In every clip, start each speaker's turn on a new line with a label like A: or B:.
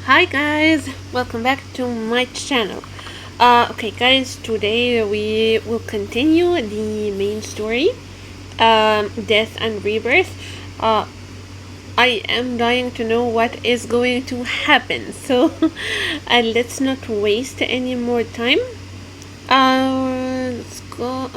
A: Hi guys, welcome back to my channel. Okay guys, today we will continue the main story, Death and Rebirth. I am dying to know what is going to happen, so let's not waste any more time. Let's go.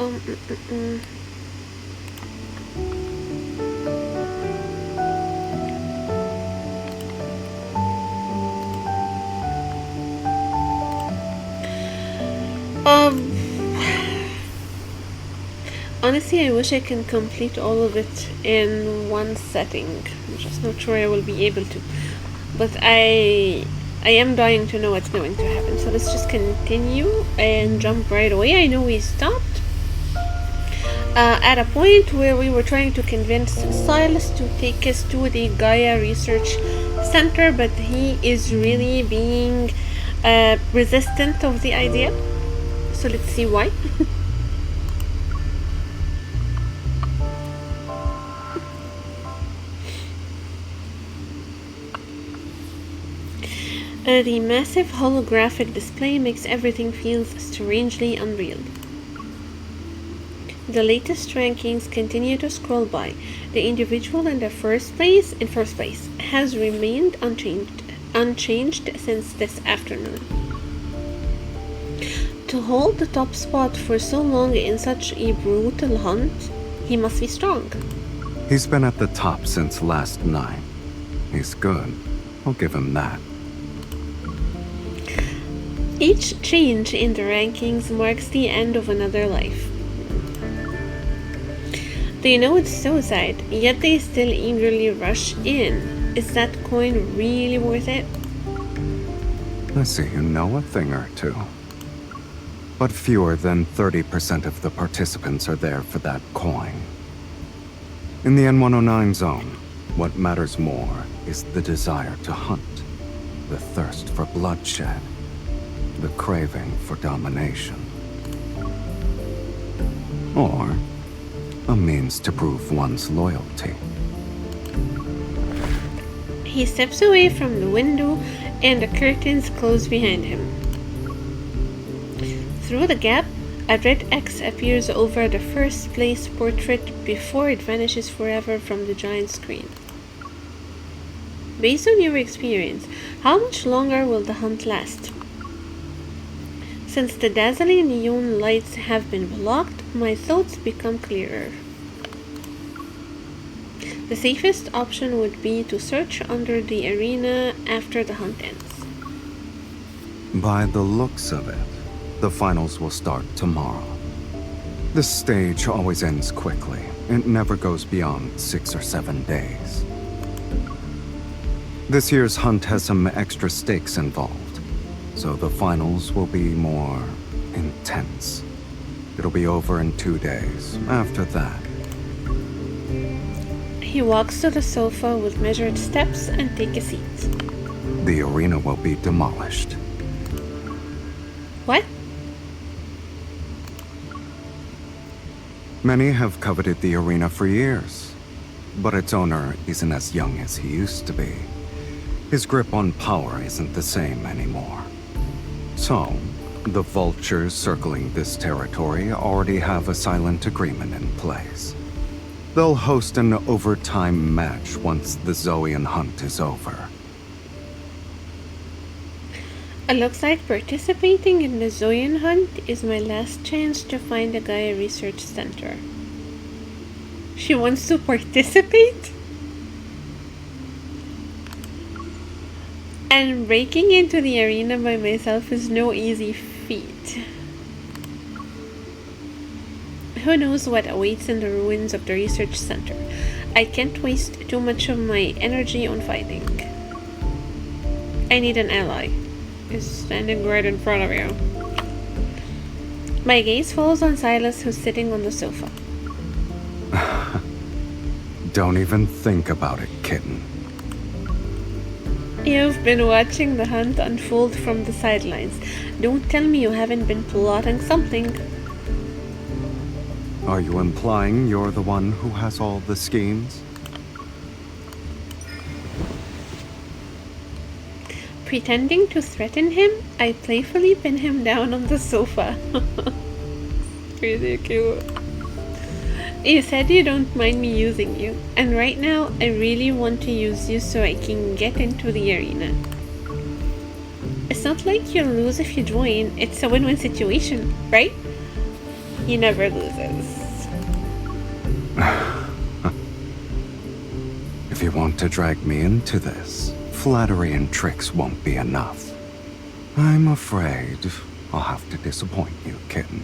A: Um, Honestly, I wish I can complete all of it in one setting. I'm just not sure I will be able to. But I am dying to know what's going to happen. So let's just continue and jump right away. I know we stopped at a point where we were trying to convince Silas to take us to the Gaia Research Center, but he is really being resistant of the idea. So let's see why. The massive holographic display makes everything feel strangely unreal. The latest rankings continue to scroll by. The individual in first place has remained unchanged since this afternoon. To hold the top spot for so long in such a brutal hunt, he must be strong.
B: He's been at the top since last night. He's good. I'll give him that.
A: Each change in the rankings marks the end of another life. They know it's suicide, yet they still eagerly rush in. Is that coin really worth it?
B: I see you know a thing or two. But fewer than 30% of the participants are there for that coin. In the N109 zone, what matters more is the desire to hunt, the thirst for bloodshed, the craving for domination. Or a means to prove one's loyalty.
A: He steps away from the window and the curtains close behind him. Through the gap, a red X appears over the first place portrait before it vanishes forever from the giant screen. Based on your experience, how much longer will the hunt last? Since the dazzling neon lights have been blocked, my thoughts become clearer. The safest option would be to search under the arena after the hunt ends.
B: By the looks of it, the finals will start tomorrow. This stage always ends quickly. It never goes beyond 6 or 7 days. This year's hunt has some extra stakes involved, so the finals will be more intense. It'll be over in 2 days. After that,
A: He walks to the sofa with measured steps and takes a seat.
B: the arena will be demolished.
A: What?
B: Many have coveted the arena for years, but its owner isn't as young as he used to be. His grip on power isn't the same anymore. So, the vultures circling this territory already have a silent agreement in place. They'll host an overtime match once the Zoian hunt is over.
A: It looks like participating in the Zoyan hunt is my last chance to find the Gaia Research Center. She wants to participate? And breaking into the arena by myself is no easy feat. Who knows what awaits in the ruins of the research center? I can't waste too much of my energy on fighting. I need an ally. Is standing right in front of you. My gaze falls on Silas, who's sitting on the sofa.
B: Don't even think about it, kitten.
A: You've been watching the hunt unfold from the sidelines. Don't tell me you haven't been plotting something.
B: Are you implying you're the one who has all the schemes?
A: Pretending to threaten him, I playfully pin him down on the sofa. Really cute. You said you don't mind me using you, and right now I really want to use you so I can get into the arena. It's not like you'll lose if you join, it's a win-win situation, right? He never loses.
B: If you want to drag me into this, flattery and tricks won't be enough. I'm afraid I'll have to disappoint you, kitten.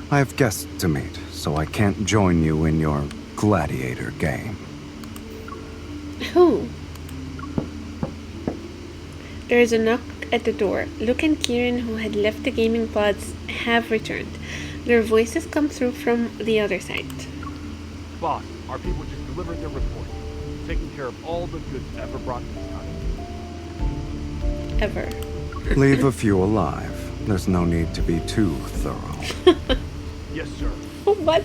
B: I have guests to meet, so I can't join you in your gladiator game.
A: Who? There is a knock at the door. Luke and Kieran, who had left the gaming pods, have returned. Their voices come through from the other side.
C: Boss, our people just delivered their report. Taking care of all the goods ever brought this time.
A: Ever.
B: Leave a few alive. There's no need to be too thorough.
C: Yes, sir.
A: What?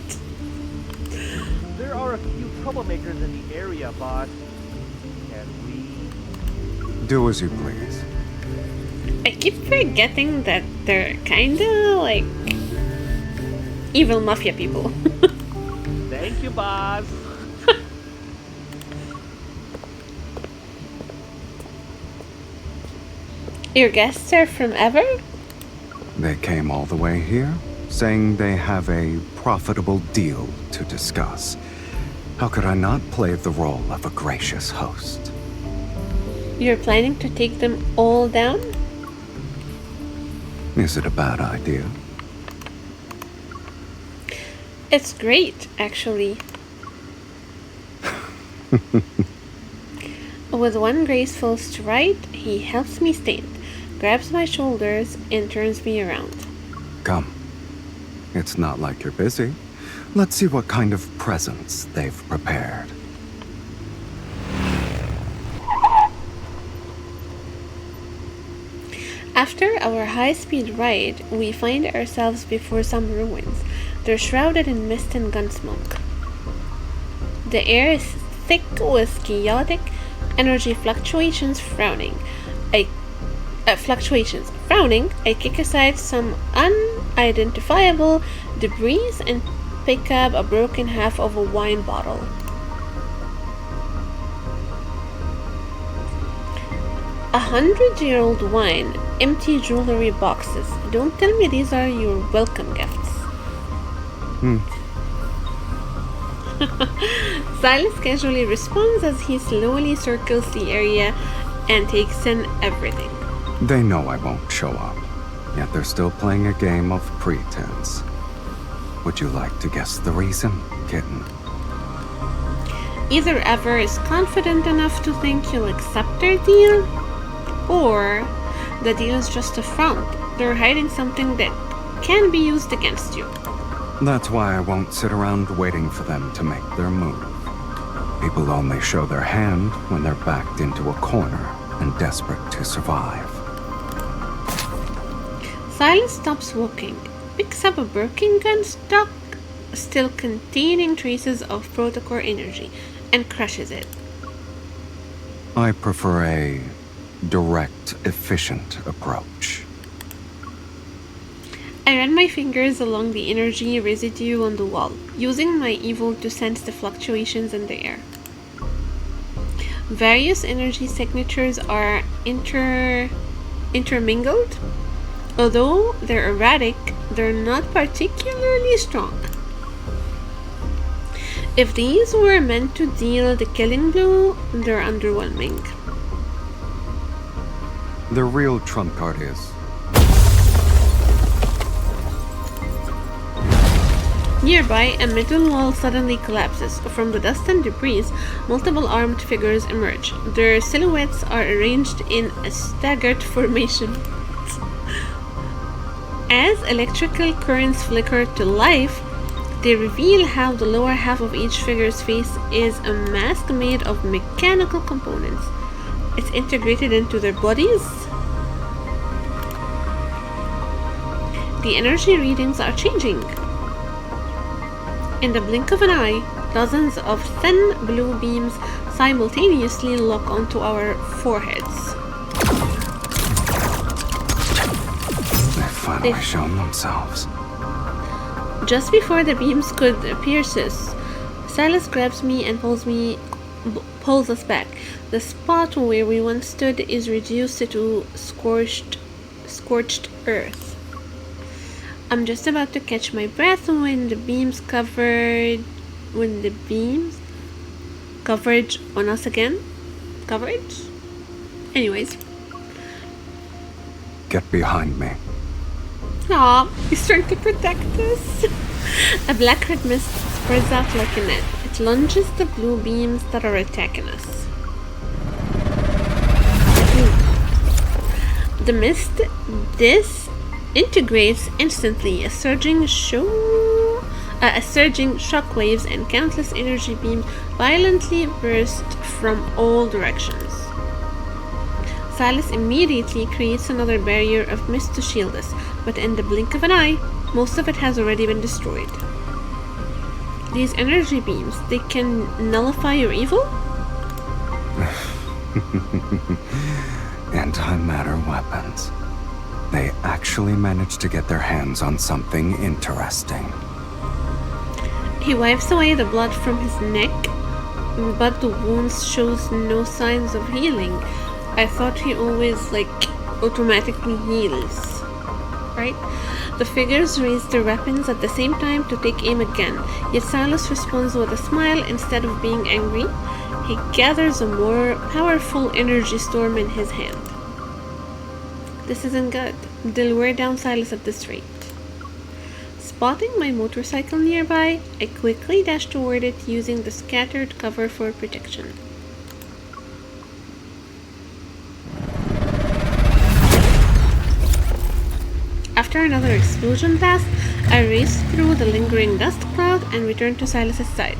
D: There are a few troublemakers in the area, boss. Can we...
B: Do as you please.
A: I keep forgetting that they're kinda like evil mafia people.
D: Thank you, boss.
A: Your guests are from Ever?
B: They came all the way here, saying they have a profitable deal to discuss. How could I not play the role of a gracious host?
A: You're planning to take them all down?
B: Is it a bad idea?
A: It's great, actually. With one graceful stride, he helps me stand, grabs my shoulders, and turns me around.
B: Come. It's not like you're busy. Let's see what kind of presents they've prepared.
A: After our high-speed ride, we find ourselves before some ruins. They're shrouded in mist and gunsmoke. The air is thick with chaotic energy fluctuations. Frowning, I kick aside some unidentifiable debris and pick up a broken half of a wine bottle. A 100-year-old wine, empty jewelry boxes. Don't tell me these are your welcome gifts. Sylus casually responds as he slowly circles the area and takes in everything.
B: They know I won't show up, yet they're still playing a game of pretense. Would you like to guess the reason, kitten?
A: Either Ever is confident enough to think you'll accept their deal, or the deal is just a front. They're hiding something that can be used against you.
B: That's why I won't sit around waiting for them to make their move. People only show their hand when they're backed into a corner and desperate to survive.
A: Sylus stops walking, picks up a broken gun stock still containing traces of protocol energy, and crushes it.
B: I prefer a direct, efficient approach.
A: I run my fingers along the energy residue on the wall, using my evil to sense the fluctuations in the air. Various energy signatures are intermingled. Although they're erratic, they're not particularly strong. If these were meant to deal the killing blow, they're underwhelming.
B: The real trump card is...
A: Nearby, a metal wall suddenly collapses. From the dust and debris, multiple armed figures emerge. Their silhouettes are arranged in a staggered formation. As electrical currents flicker to life, they reveal how the lower half of each figure's face is a mask made of mechanical components. It's integrated into their bodies. The energy readings are changing. In the blink of an eye, dozens of thin blue beams simultaneously lock onto our foreheads.
B: finally shown themselves.
A: Just before the beams could pierce us, Silas grabs me and pulls us back. The spot where we once stood is reduced to scorched earth. I'm just about to catch my breath when the beams coverage on us again. Coverage? Anyways.
B: Get behind me.
A: Aw, he's trying to protect us. A black-red mist spreads out like a net. It lunges the blue beams that are attacking us. The mist disintegrates instantly. A surging shockwaves and countless energy beams violently burst from all directions. Silas immediately creates another barrier of mist to shield us, but in the blink of an eye, most of it has already been destroyed. These energy beams, they can nullify your evil?
B: Antimatter weapons. They actually managed to get their hands on something interesting.
A: He wipes away the blood from his neck, but the wound shows no signs of healing. I thought he always, automatically heals, right? The figures raise their weapons at the same time to take aim again, yet Silas responds with a smile instead of being angry. He gathers a more powerful energy storm in his hand. This isn't good. They'll wear down Silas at this rate. Spotting my motorcycle nearby, I quickly dash toward it using the scattered cover for protection. After another explosion blast, I race through the lingering dust cloud and return to Silas's side.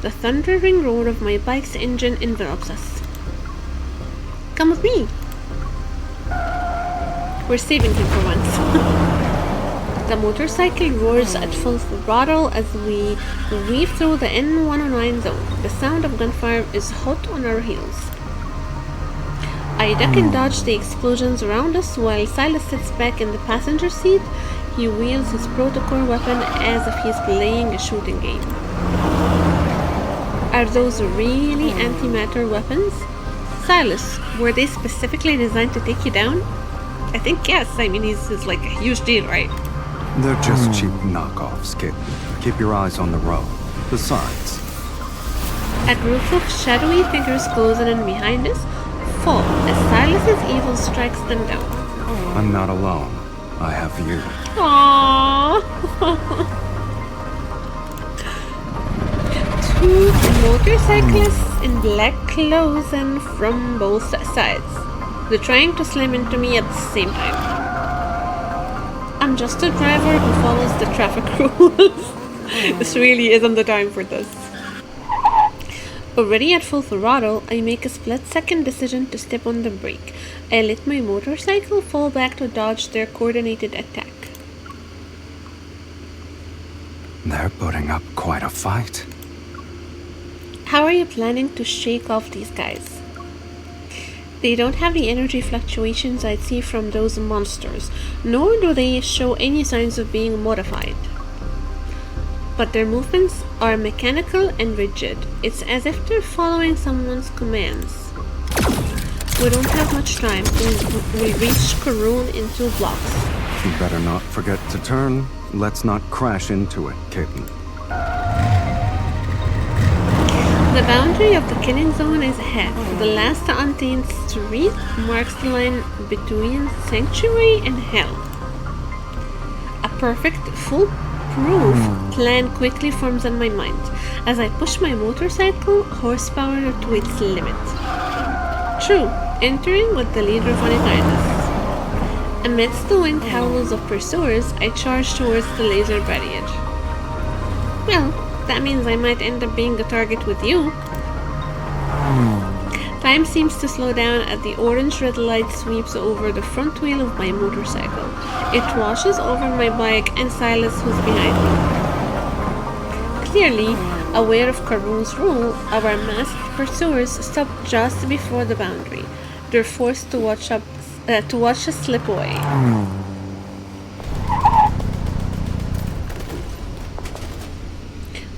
A: The thundering roar of my bike's engine envelops us. Come with me! We're saving him for once. The motorcycle roars at full throttle as we weave through the N109 zone. The sound of gunfire is hot on our heels. I duck and dodge the explosions around us while Silas sits back in the passenger seat. He wields his protocol weapon as if he's playing a shooting game. Are those really antimatter weapons? Silas, were they specifically designed to take you down? I think yes. I mean, he's like a huge deal, right?
B: They're just cheap knockoffs, kid. Keep your eyes on the road. Besides,
A: A group of shadowy figures close in behind us fall as Silas's evil strikes them down.
B: I'm not alone. I have you.
A: Aww. Two motorcyclists in black clothes and from both sides. They're trying to slam into me at the same time. I'm just a driver who follows the traffic rules. This really isn't the time for this. Already at full throttle, I make a split-second decision to step on the brake. I let my motorcycle fall back to dodge their coordinated attack.
B: They're putting up quite a fight.
A: How are you planning to shake off these guys? They don't have the energy fluctuations I'd see from those monsters, nor do they show any signs of being modified. But their movements are mechanical and rigid. It's as if they're following someone's commands. We don't have much time. We'll reach Karun in 2 blocks.
B: You better not forget to turn. Let's not crash into it, kitten.
A: The boundary of the killing zone is ahead. The last untamed street marks the line between sanctuary and hell. A perfect, foolproof plan quickly forms in my mind as I push my motorcycle horsepower to its limit. True, entering with the leader of Onitinus. Amidst the wind howls of pursuers, I charge towards the laser barrier. Well, that means I might end up being a target with you. Time seems to slow down as the orange red light sweeps over the front wheel of my motorcycle. It washes over my bike and Silas, who's behind me. Clearly, aware of Karun's rule, our masked pursuers stop just before the boundary. They're forced to watch us slip away.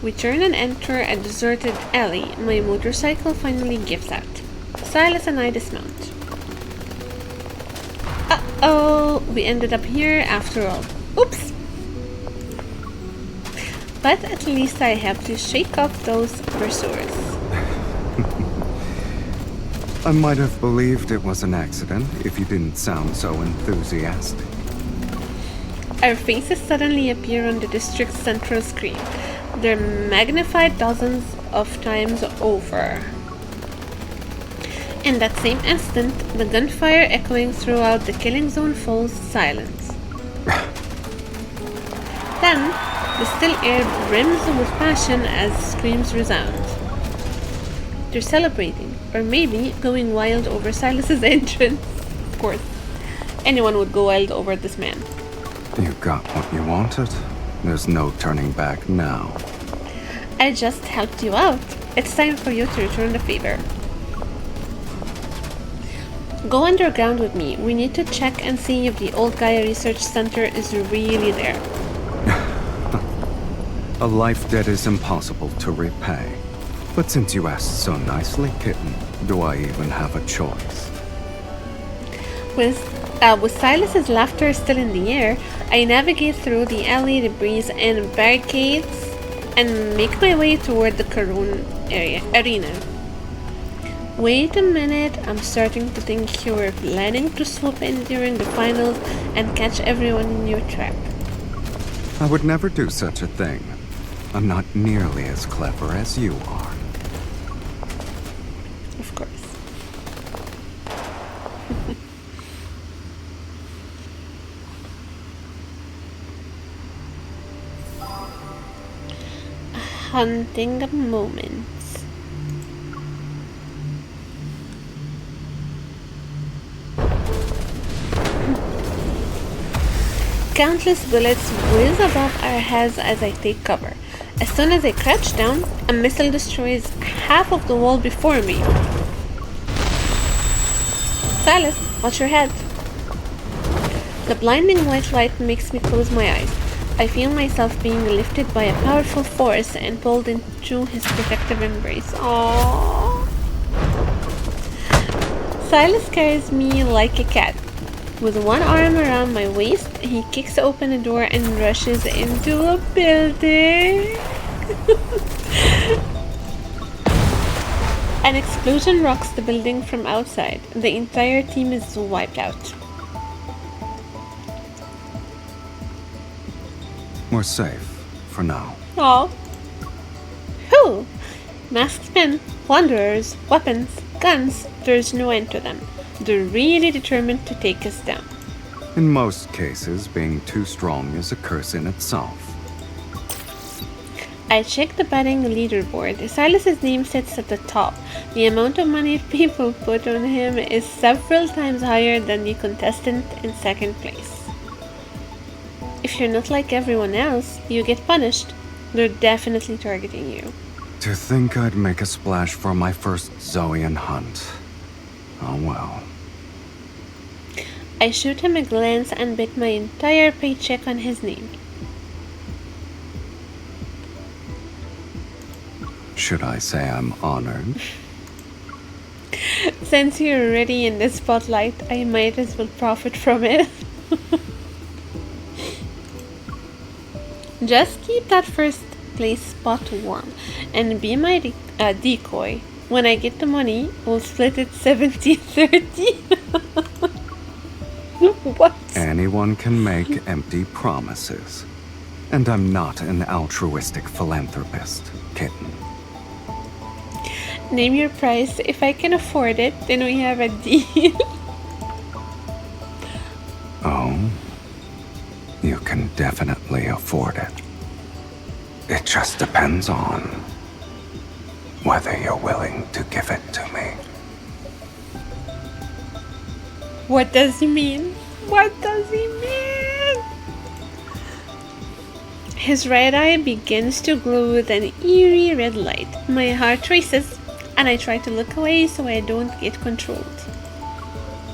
A: We turn and enter a deserted alley. My motorcycle finally gives out. Silas and I dismount. Uh-oh, we ended up here after all. Oops! But at least I have to shake off those pursuers.
B: I might have believed it was an accident if you didn't sound so enthusiastic.
A: Our faces suddenly appear on the district's central screen. They're magnified dozens of times over. In that same instant, the gunfire echoing throughout the killing zone falls silent. Then, the still air brims with passion as screams resound. They're celebrating, or maybe going wild over Silas's entrance. Of course, anyone would go wild over this man.
B: You got what you wanted. There's no turning back now.
A: I just helped you out. It's time for you to return the favor. Go underground with me. We need to check and see if the old Gaia Research Center is really there.
B: A life debt is impossible to repay. But since you asked so nicely, kitten, do I even have a choice?
A: With Silas's laughter still in the air, I navigate through the alley debris and barricades and make my way toward the Karun arena. Wait a minute, I'm starting to think you were planning to swoop in during the finals and catch everyone in your trap.
B: I would never do such a thing. I'm not nearly as clever as you are.
A: Of course. Hunting moments. Countless bullets whiz above our heads as I take cover. As soon as I crouch down, a missile destroys half of the wall before me. Silas, watch your head. The blinding white light makes me close my eyes. I feel myself being lifted by a powerful force and pulled into his protective embrace. Aww. Silas carries me like a cat. With one arm around my waist, he kicks open a door and rushes into a building. An explosion rocks the building from outside. The entire team is wiped out.
B: We're safe, for now.
A: Oh. Whew! Masked men, wanderers, weapons, guns, there's no end to them. They're really determined to take us down.
B: In most cases, being too strong is a curse in itself.
A: I check the betting leaderboard. Silas's name sits at the top. The amount of money people put on him is several times higher than the contestant in second place. If you're not like everyone else, you get punished. They're definitely targeting you.
B: To think I'd make a splash for my first Zoian hunt. Oh well.
A: I shoot him a glance and bet my entire paycheck on his name.
B: Should I say I'm honored?
A: Since you're already in the spotlight, I might as well profit from it. Just keep that first place spot warm and be my decoy. When I get the money, we'll split it 70-30. What?
B: Anyone can make empty promises. And I'm not an altruistic philanthropist, kitten.
A: Name your price. If I can afford it, then we have a deal.
B: Oh? You can definitely afford it. It just depends on whether you're willing to give it to me.
A: What does he mean? What does he mean? His right eye begins to glow with an eerie red light. My heart races, and I try to look away so I don't get controlled.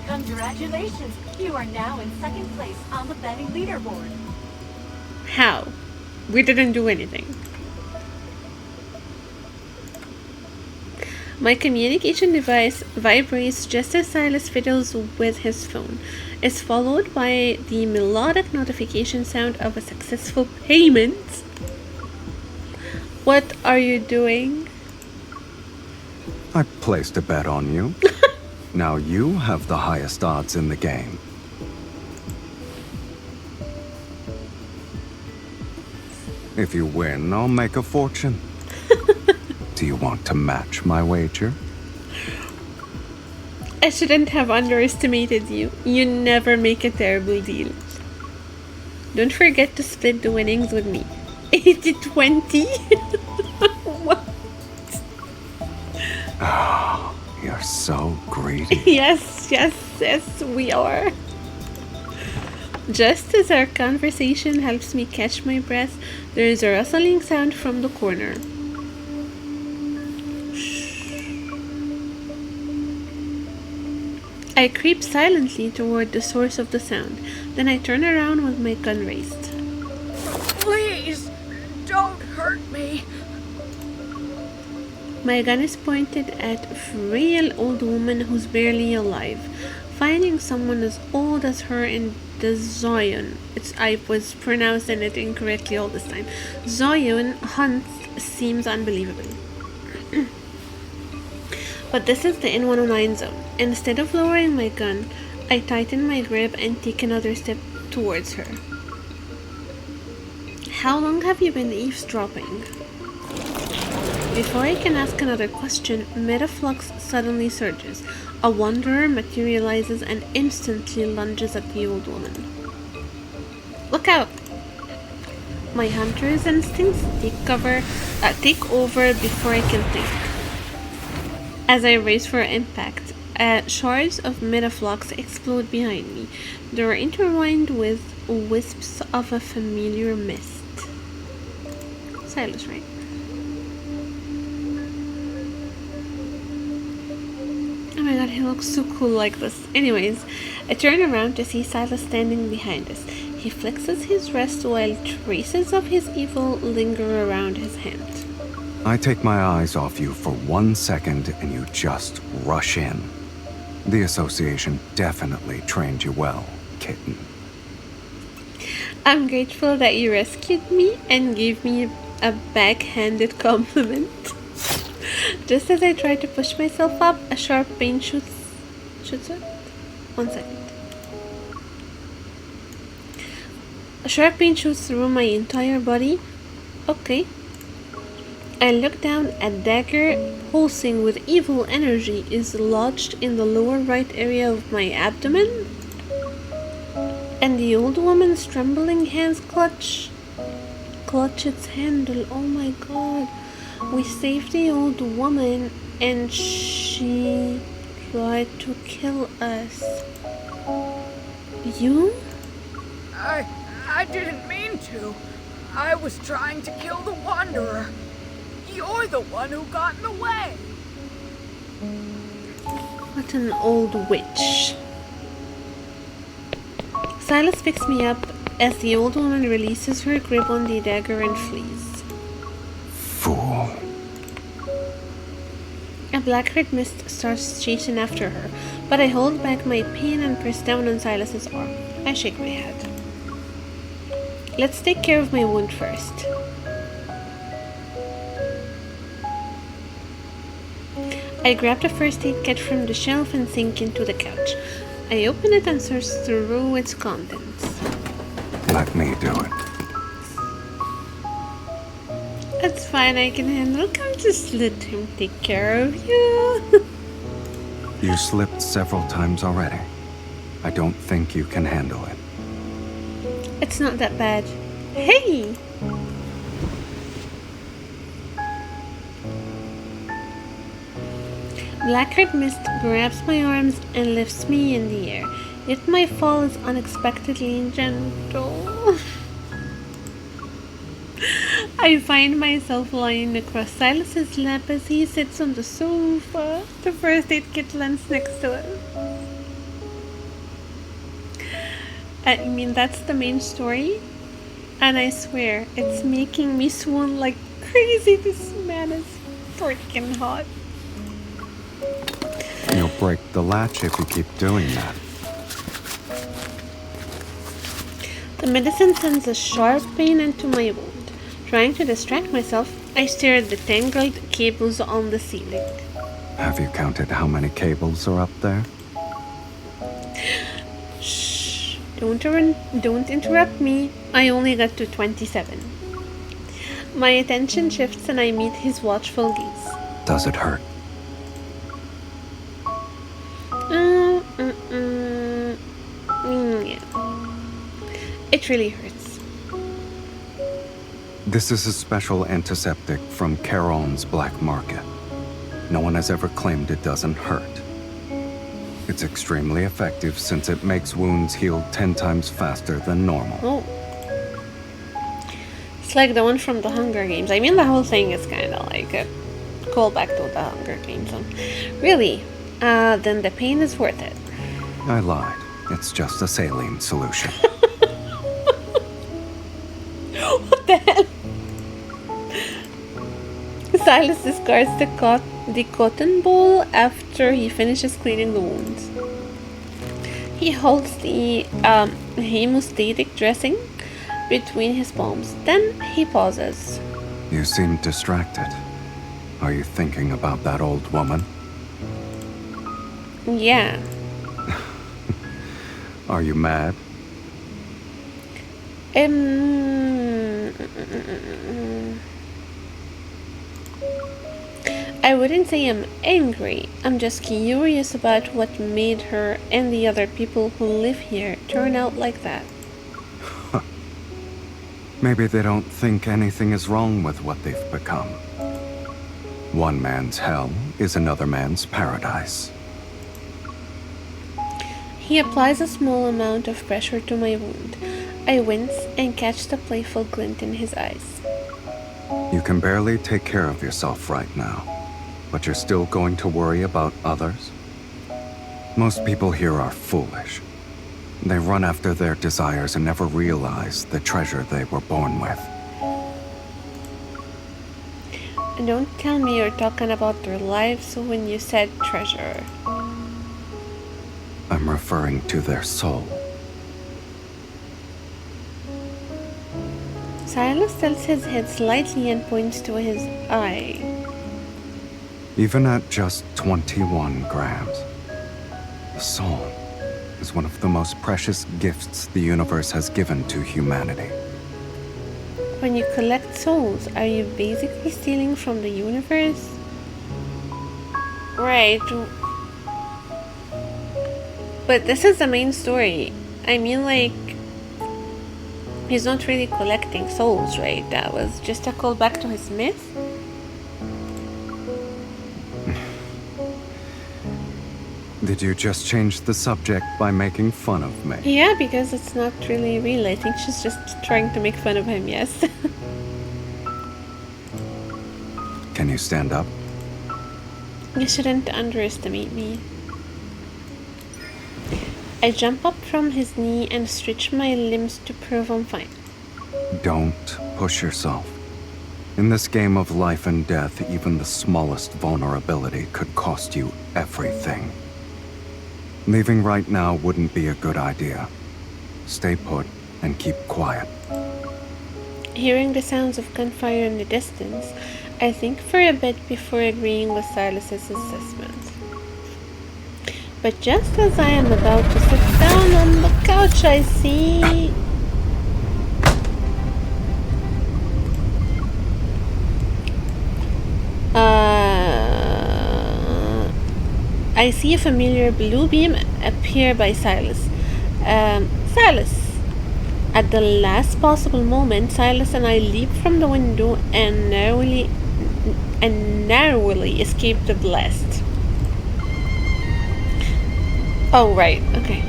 E: Congratulations! You are now in second place on the betting leaderboard.
A: How? We didn't do anything. My communication device vibrates just as Silas fiddles with his phone. It's followed by the melodic notification sound of a successful payment. What are you doing?
B: I placed a bet on you. Now you have the highest odds in the game. If you win, I'll make a fortune. Do you want to match my wager?
A: I shouldn't have underestimated you. You never make a terrible deal. Don't forget to split the winnings with me. 80-20? What?
B: Oh, you're so greedy.
A: Yes, we are. Just as our conversation helps me catch my breath, there is a rustling sound from the corner. I creep silently toward the source of the sound. Then I turn around with my gun raised.
F: Please, don't hurt me.
A: My gun is pointed at a frail old woman who's barely alive. Finding someone as old as her in the Zion. I was pronouncing it incorrectly all this time. Zion hunts seems unbelievable. But this is the N109 zone. Instead of lowering my gun, I tighten my grip and take another step towards her. How long have you been eavesdropping? Before I can ask another question, Metaflux suddenly surges. A wanderer materializes and instantly lunges at the old woman. Look out! My hunter's instincts take over before I can think. As I race for impact, shards of Metaflux explode behind me. They are intertwined with wisps of a familiar mist. Sylus, right? Oh my god, he looks so cool like this. Anyways, I turn around to see Sylus standing behind us. He flexes his wrist while traces of his evil linger around his hand.
B: I take my eyes off you for 1 second and you just rush in. The association definitely trained you well, kitten.
A: I'm grateful that you rescued me and gave me a backhanded compliment. Just as I try to push myself up, a sharp pain shoots it? 1 second. A sharp pain shoots through my entire body. Okay. I look down. A dagger pulsing with evil energy is lodged in the lower right area of my abdomen. And the old woman's trembling hands clutch its handle. Oh my god. We saved the old woman and she tried to kill us. You?
F: I didn't mean to. I was trying to kill the Wanderer. You're the one who got in the way.
A: What an old witch. Sylus picks me up as the old woman releases her grip on the dagger and flees.
B: Fool.
A: A black red mist starts chasing after her, but I hold back my pain and press down on Sylus's arm. I shake my head. Let's take care of my wound first. I grab the first aid kit from the shelf and sink into the couch. I open it and search through its contents.
B: Let me do it.
A: It's fine, I can handle it. Come just let him take care of you.
B: You slipped several times already. I don't think you can handle it.
A: It's not that bad. Hey! Black-haired mist grabs my arms and lifts me in the air. Yet my fall is unexpectedly gentle. I find myself lying across Sylus's lap as he sits on the sofa. The first aid kit lands next to him. I mean, that's the main story. And I swear, it's making me swoon like crazy. This man is freaking hot.
B: break the latch if you keep doing that.
A: The medicine sends a sharp pain into my wound. Trying to distract myself, I stare at the tangled cables on the ceiling.
B: Have you counted how many cables are up there?
A: Shh! Don't interrupt me. I only got to 27. My attention shifts and I meet his watchful gaze.
B: Does it hurt?
A: Yeah. It really hurts.
B: This is a special antiseptic from Charon's black market. No one has ever claimed it doesn't hurt. It's extremely effective since it makes wounds heal 10 times faster than normal.
A: Oh. It's like the one from the Hunger Games. I mean, the whole thing is kind of like a callback to the Hunger Games. Really? Then the pain is worth it.
B: I lied. It's just a saline solution.
A: What the hell? Sylus discards the cotton ball after he finishes cleaning the wounds. He holds the hemostatic dressing between his palms. Then he pauses.
B: You seem distracted. Are you thinking about that old woman?
A: Yeah.
B: Are you mad?
A: I wouldn't say I'm angry. I'm just curious about what made her and the other people who live here turn out like that.
B: Maybe they don't think anything is wrong with what they've become. One man's hell is another man's paradise.
A: He applies a small amount of pressure to my wound. I wince and catch the playful glint in his eyes.
B: You can barely take care of yourself right now, but you're still going to worry about others? Most people here are foolish. They run after their desires and never realize the treasure they were born with.
A: Don't tell me you're talking about their lives when you said treasure.
B: I'm referring to their soul.
A: Sylus tilts his head slightly and points to his eye.
B: Even at just 21 grams, the soul is one of the most precious gifts the universe has given to humanity.
A: When you collect souls, are you basically stealing from the universe? Right. But this is the main story. I mean, like, he's not really collecting souls, right? That was just a callback to his myth.
B: Did you just change the subject by making fun of me?
A: Yeah, because it's not really real. I think she's just trying to make fun of him, yes.
B: Can you stand up?
A: You shouldn't underestimate me. I jump up from his knee and stretch my limbs to prove I'm fine.
B: Don't push yourself. In this game of life and death, even the smallest vulnerability could cost you everything. Leaving right now wouldn't be a good idea. Stay put and keep quiet.
A: Hearing the sounds of gunfire in the distance, I think for a bit before agreeing with Sylus's assessment. But just as I am about to sit down on the couch, I see... I see a familiar blue beam appear by Sylus. Sylus! At the last possible moment, Sylus and I leap from the window and narrowly escape the blast. Oh, right, okay.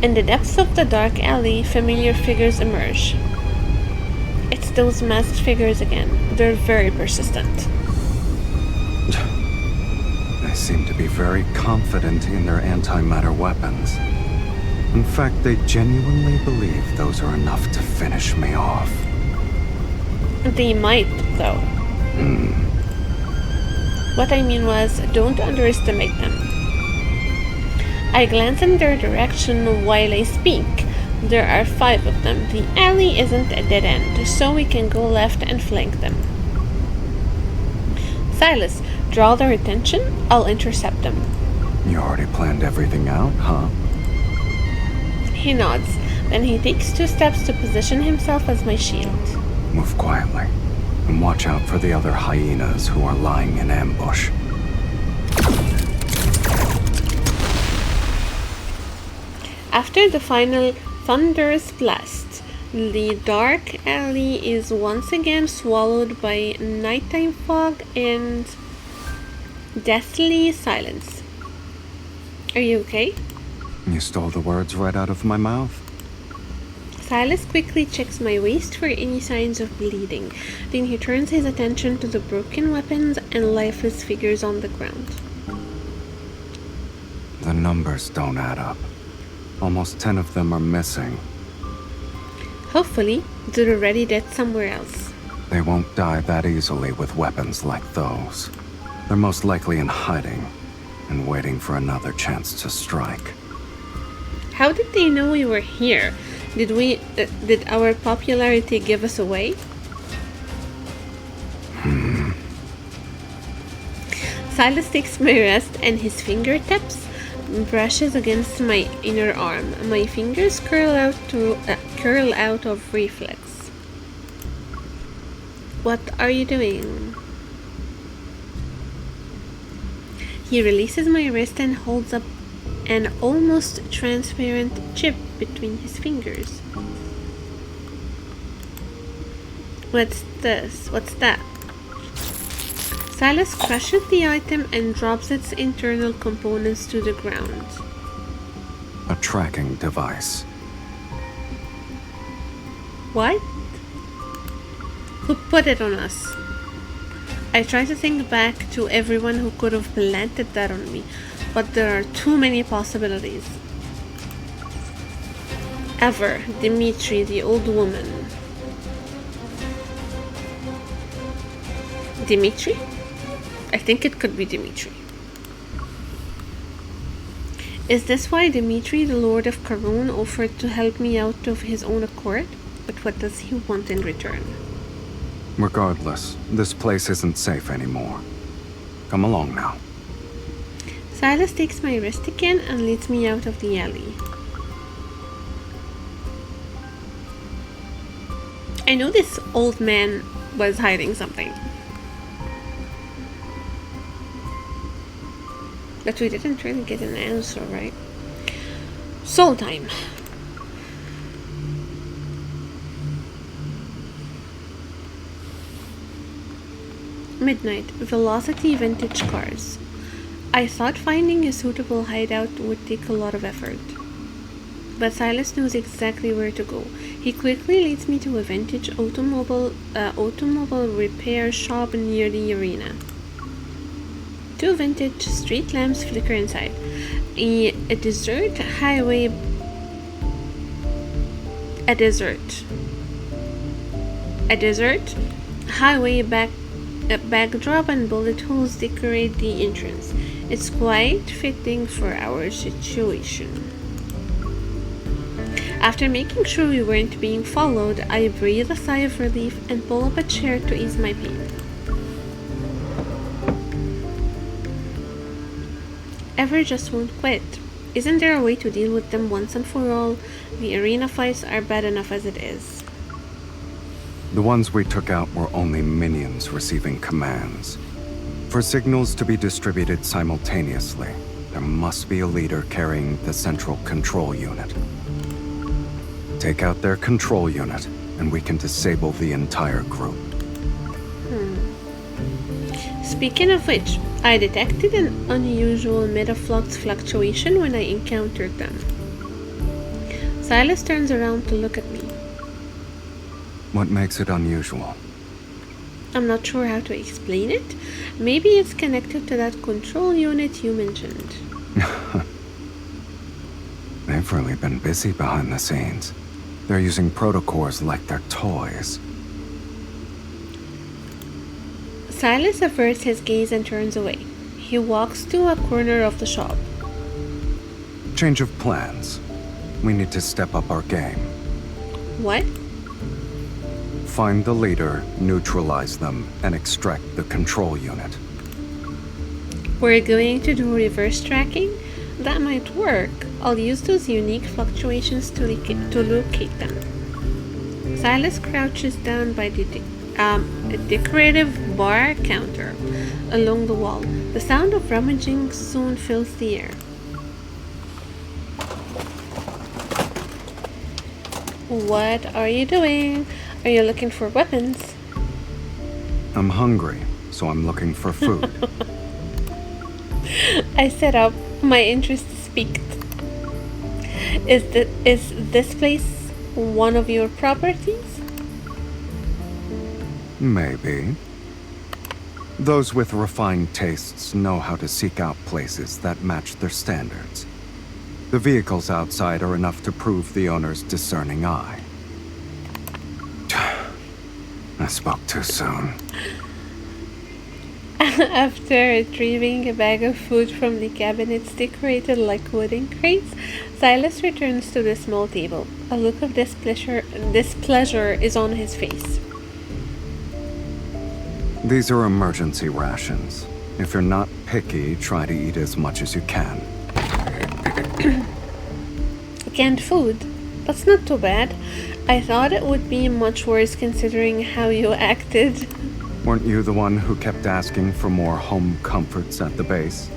A: In the depths of the dark alley, familiar figures emerge. It's those masked figures again. They're very persistent.
B: They seem to be very confident in their antimatter weapons. In fact, they genuinely believe those are enough to finish me off.
A: They might, though. What I mean was, don't underestimate them. I glance in their direction while I speak. There are 5 of them. The alley isn't a dead end, so we can go left and flank them. Sylus, draw their attention. I'll intercept them.
B: You already planned everything out, huh?
A: He nods. Then he takes 2 steps to position himself as my shield.
B: Move quietly, and watch out for the other hyenas who are lying in ambush.
A: After the final thunderous blast, the dark alley is once again swallowed by nighttime fog and deathly silence. Are you okay?
B: You stole the words right out of my mouth.
A: Sylus quickly checks my waist for any signs of bleeding. Then he turns his attention to the broken weapons and lifeless figures on the ground.
B: The numbers don't add up. Almost 10 of them are missing.
A: Hopefully, they're already dead somewhere else.
B: They won't die that easily with weapons like those. They're most likely in hiding and waiting for another chance to strike.
A: How did they know we were here? Did our popularity give us away? Sylus takes my wrist and his fingertips brushes against my inner arm. My fingers curl out of reflex. What are you doing? He releases my wrist and holds up an almost transparent chip between his fingers. What's this? What's that? Sylus crushes the item and drops its internal components to the ground.
B: A tracking device.
A: What? Who put it on us? I try to think back to everyone who could have planted that on me, but there are too many possibilities. Ever, Dimitri, the old woman. Dimitri? I think it could be Dimitri. Is this why Dimitri, the Lord of Karun, offered to help me out of his own accord? But what does he want in return?
B: Regardless, this place isn't safe anymore. Come along now.
A: Sylus takes my wrist again and leads me out of the alley. I know this old man was hiding something. But we didn't really get an answer, right? Soul time. Midnight. Velocity vintage cars. I thought finding a suitable hideout would take a lot of effort. But Sylus knows exactly where to go. He quickly leads me to a vintage automobile repair shop near the arena. 2 vintage street lamps flicker inside. A desert highway backdrop and bullet holes decorate the entrance. It's quite fitting for our situation. After making sure we weren't being followed, I breathe a sigh of relief and pull up a chair to ease my pain. Ever just won't quit. Isn't there a way to deal with them once and for all? The arena fights are bad enough as it is.
B: The ones we took out were only minions receiving commands. For signals to be distributed simultaneously, there must be a leader carrying the central control unit. Take out their control unit, and we can disable the entire group.
A: Speaking of which, I detected an unusual metaflux fluctuation when I encountered them. Sylus turns around to look at me.
B: What makes it unusual?
A: I'm not sure how to explain it. Maybe it's connected to that control unit you mentioned.
B: They've really been busy behind the scenes. They're using protocores like they're toys.
A: Silas averts his gaze and turns away. He walks to a corner of the shop.
B: Change of plans. We need to step up our game.
A: What?
B: Find the leader, neutralize them, and extract the control unit.
A: We're going to do reverse tracking? That might work. I'll use those unique fluctuations to locate them. Silas crouches down by the a decorative bar counter along the wall. The sound of rummaging soon fills the air. What are you doing? Are you looking for weapons?
B: I'm hungry, so I'm looking for food.
A: I set up. My interest is piqued. Is this place one of your properties?
B: Maybe. Those with refined tastes know how to seek out places that match their standards. The vehicles outside are enough to prove the owner's discerning eye. I spoke too soon.
A: After retrieving a bag of food from the cabinets decorated like wooden crates, Silas returns to the small table. A look of displeasure is on his face.
B: These are emergency rations. If you're not picky, try to eat as much as you can.
A: Canned food? That's not too bad. I thought it would be much worse considering how you acted.
B: Weren't you the one who kept asking for more home comforts at the base?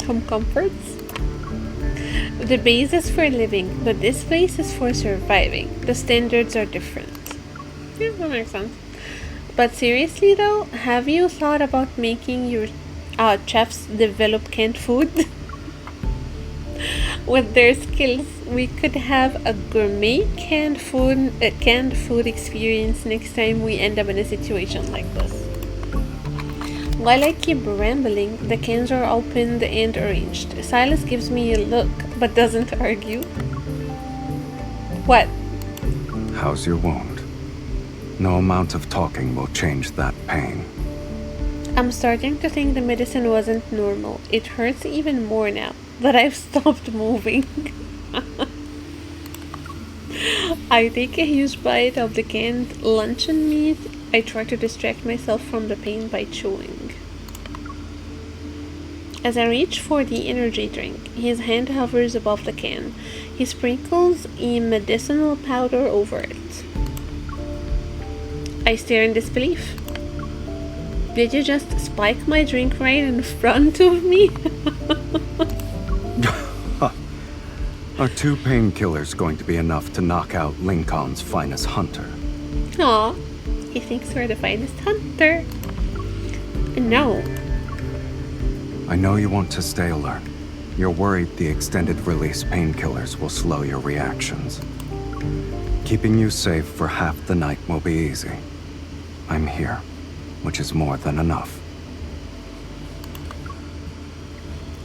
A: Home comforts? The base is for living, but this place is for surviving. The standards are different. Yeah, that makes sense. But seriously though, have you thought about making your chefs develop canned food? With their skills, we could have a gourmet canned food experience next time we end up in a situation like this. While I keep rambling, the cans are opened and arranged. Silas gives me a look, but doesn't argue. What?
B: How's your wound? No amount of talking will change that pain.
A: I'm starting to think the medicine wasn't normal. It hurts even more now that I've stopped moving. I take a huge bite of the canned luncheon meat. I try to distract myself from the pain by chewing. As I reach for the energy drink, his hand hovers above the can. He sprinkles a medicinal powder over it. I stare in disbelief. Did you just spike my drink right in front of me?
B: Are 2 painkillers going to be enough to knock out Lincoln's finest hunter?
A: Aw, he thinks we're the finest hunter. No.
B: I know you want to stay alert. You're worried the extended release painkillers will slow your reactions. Keeping you safe for half the night will be easy. I'm here, which is more than enough.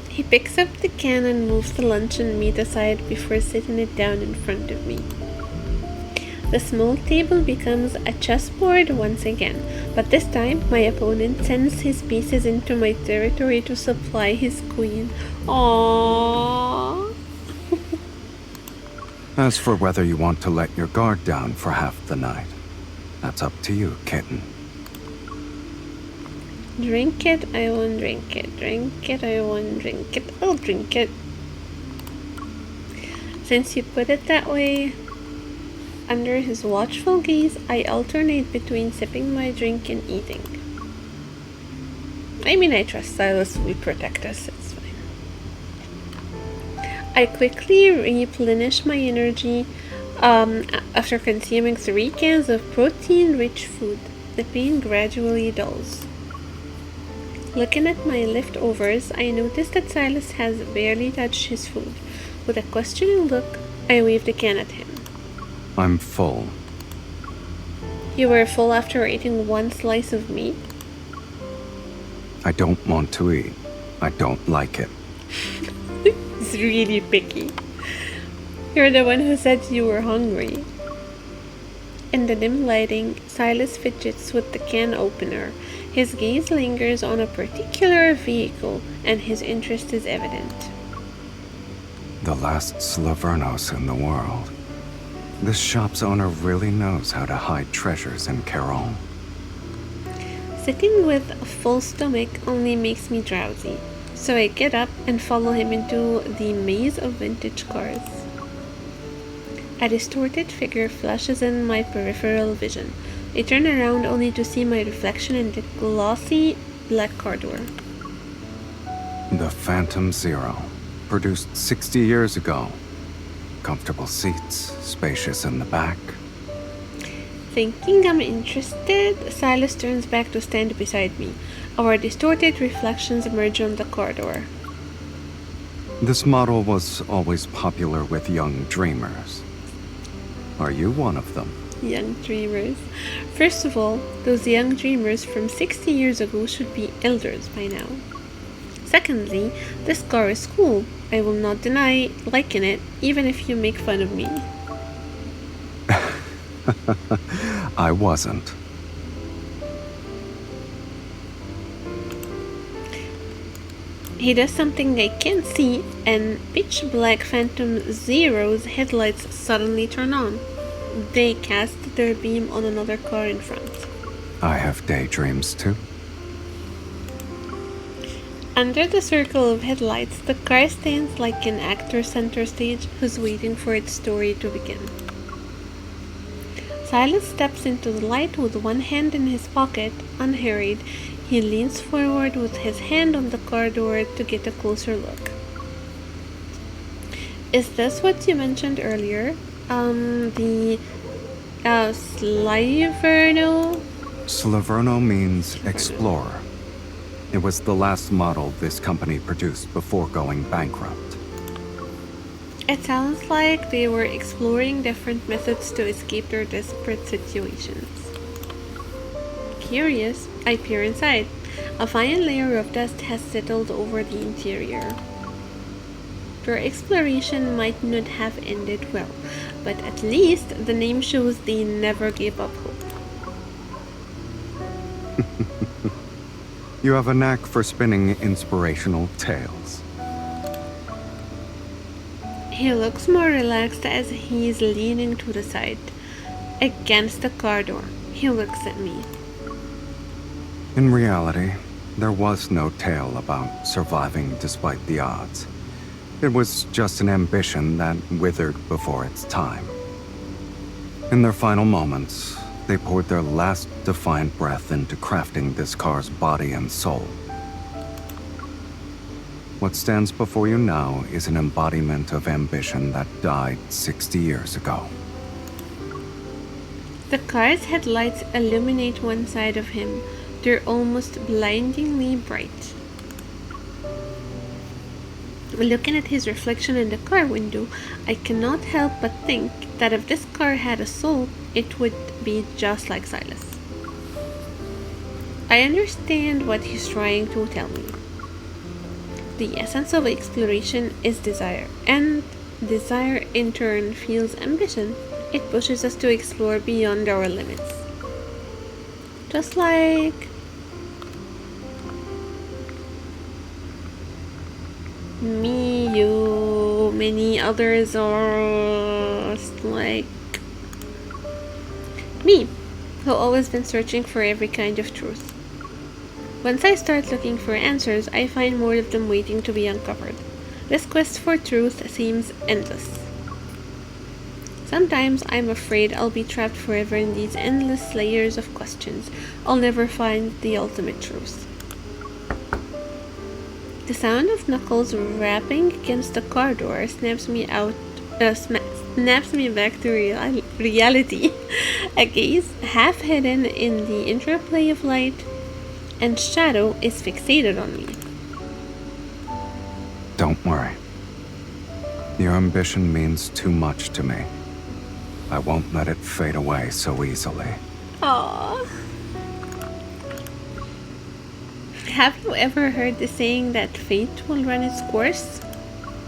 A: He picks up the can and moves the luncheon meat aside before setting it down in front of me. The small table becomes a chessboard once again, but this time my opponent sends his pieces into my territory to supply his queen. Aww.
B: As for whether you want to let your guard down for half the night, that's up to you, kitten.
A: Drink it, I won't drink it. Drink it, I won't drink it. I'll drink it. Since you put it that way, under his watchful gaze, I alternate between sipping my drink and eating. I mean, I trust Silas will protect us, it's fine. I quickly replenish my energy after consuming 3 cans of protein-rich food. The pain gradually dulls. Looking at my leftovers, I notice that Silas has barely touched his food. With a questioning look, I wave the can at him.
B: I'm full.
A: You were full after eating 1 slice of meat?
B: I don't want to eat. I don't like it.
A: He's really picky. You're the one who said you were hungry. In the dim lighting, Silas fidgets with the can opener. His gaze lingers on a particular vehicle, and his interest is evident.
B: The last Slavernos in the world. This shop's owner really knows how to hide treasures in Caron.
A: Sitting with a full stomach only makes me drowsy, so I get up and follow him into the maze of vintage cars. A distorted figure flashes in my peripheral vision. I turn around only to see my reflection in the glossy black car door.
B: The Phantom Zero, produced 60 years ago. Comfortable seats, spacious in the back.
A: Thinking I'm interested, Silas turns back to stand beside me. Our distorted reflections emerge on the corridor.
B: This model was always popular with young dreamers. Are you one of them?
A: Young dreamers. First of all, those young dreamers from 60 years ago should be elders by now. Secondly, this car is cool. I will not deny liking it, even if you make fun of me.
B: I wasn't.
A: He does something I can't see, and pitch black Phantom Zero's headlights suddenly turn on. They cast their beam on another car in front.
B: I have daydreams too.
A: Under the circle of headlights, the car stands like an actor center stage who's waiting for its story to begin. Silas steps into the light with one hand in his pocket, unhurried. He leans forward with his hand on the car door to get a closer look. Is this what you mentioned earlier? The Sliverno?
B: Slaverno means explorer. It was the last model this company produced before going bankrupt.
A: It sounds like they were exploring different methods to escape their desperate situations. Curious, I peer inside. A fine layer of dust has settled over the interior. Their exploration might not have ended well, but at least the name shows they never gave up hope.
B: You have a knack for spinning inspirational tales.
A: He looks more relaxed as he's leaning to the side. Against the car door, he looks at me.
B: In reality, there was no tale about surviving despite the odds. It was just an ambition that withered before its time. In their final moments, they poured their last defiant breath into crafting this car's body and soul. What stands before you now is an embodiment of ambition that died 60 years ago.
A: The car's headlights illuminate one side of him. They're almost blindingly bright. Looking at his reflection in the car window, I cannot help but think that if this car had a soul, it would be just like Silas. I understand what he's trying to tell me. The essence of exploration is desire, and desire in turn fuels ambition. It pushes us to explore beyond our limits. Just like me, you, many others are like me, who always been searching for every kind of truth. Once I start looking for answers, I find more of them waiting to be uncovered. This quest for truth seems endless. Sometimes I'm afraid I'll be trapped forever in these endless layers of questions. I'll never find the ultimate truth. The sound of knuckles rapping against the car door snaps me back to reality. A gaze half hidden in the interplay of light and shadow is fixated on me.
B: Don't worry. Your ambition means too much to me. I won't let it fade away so easily.
A: Aww. Have you ever heard the saying that fate will run its course?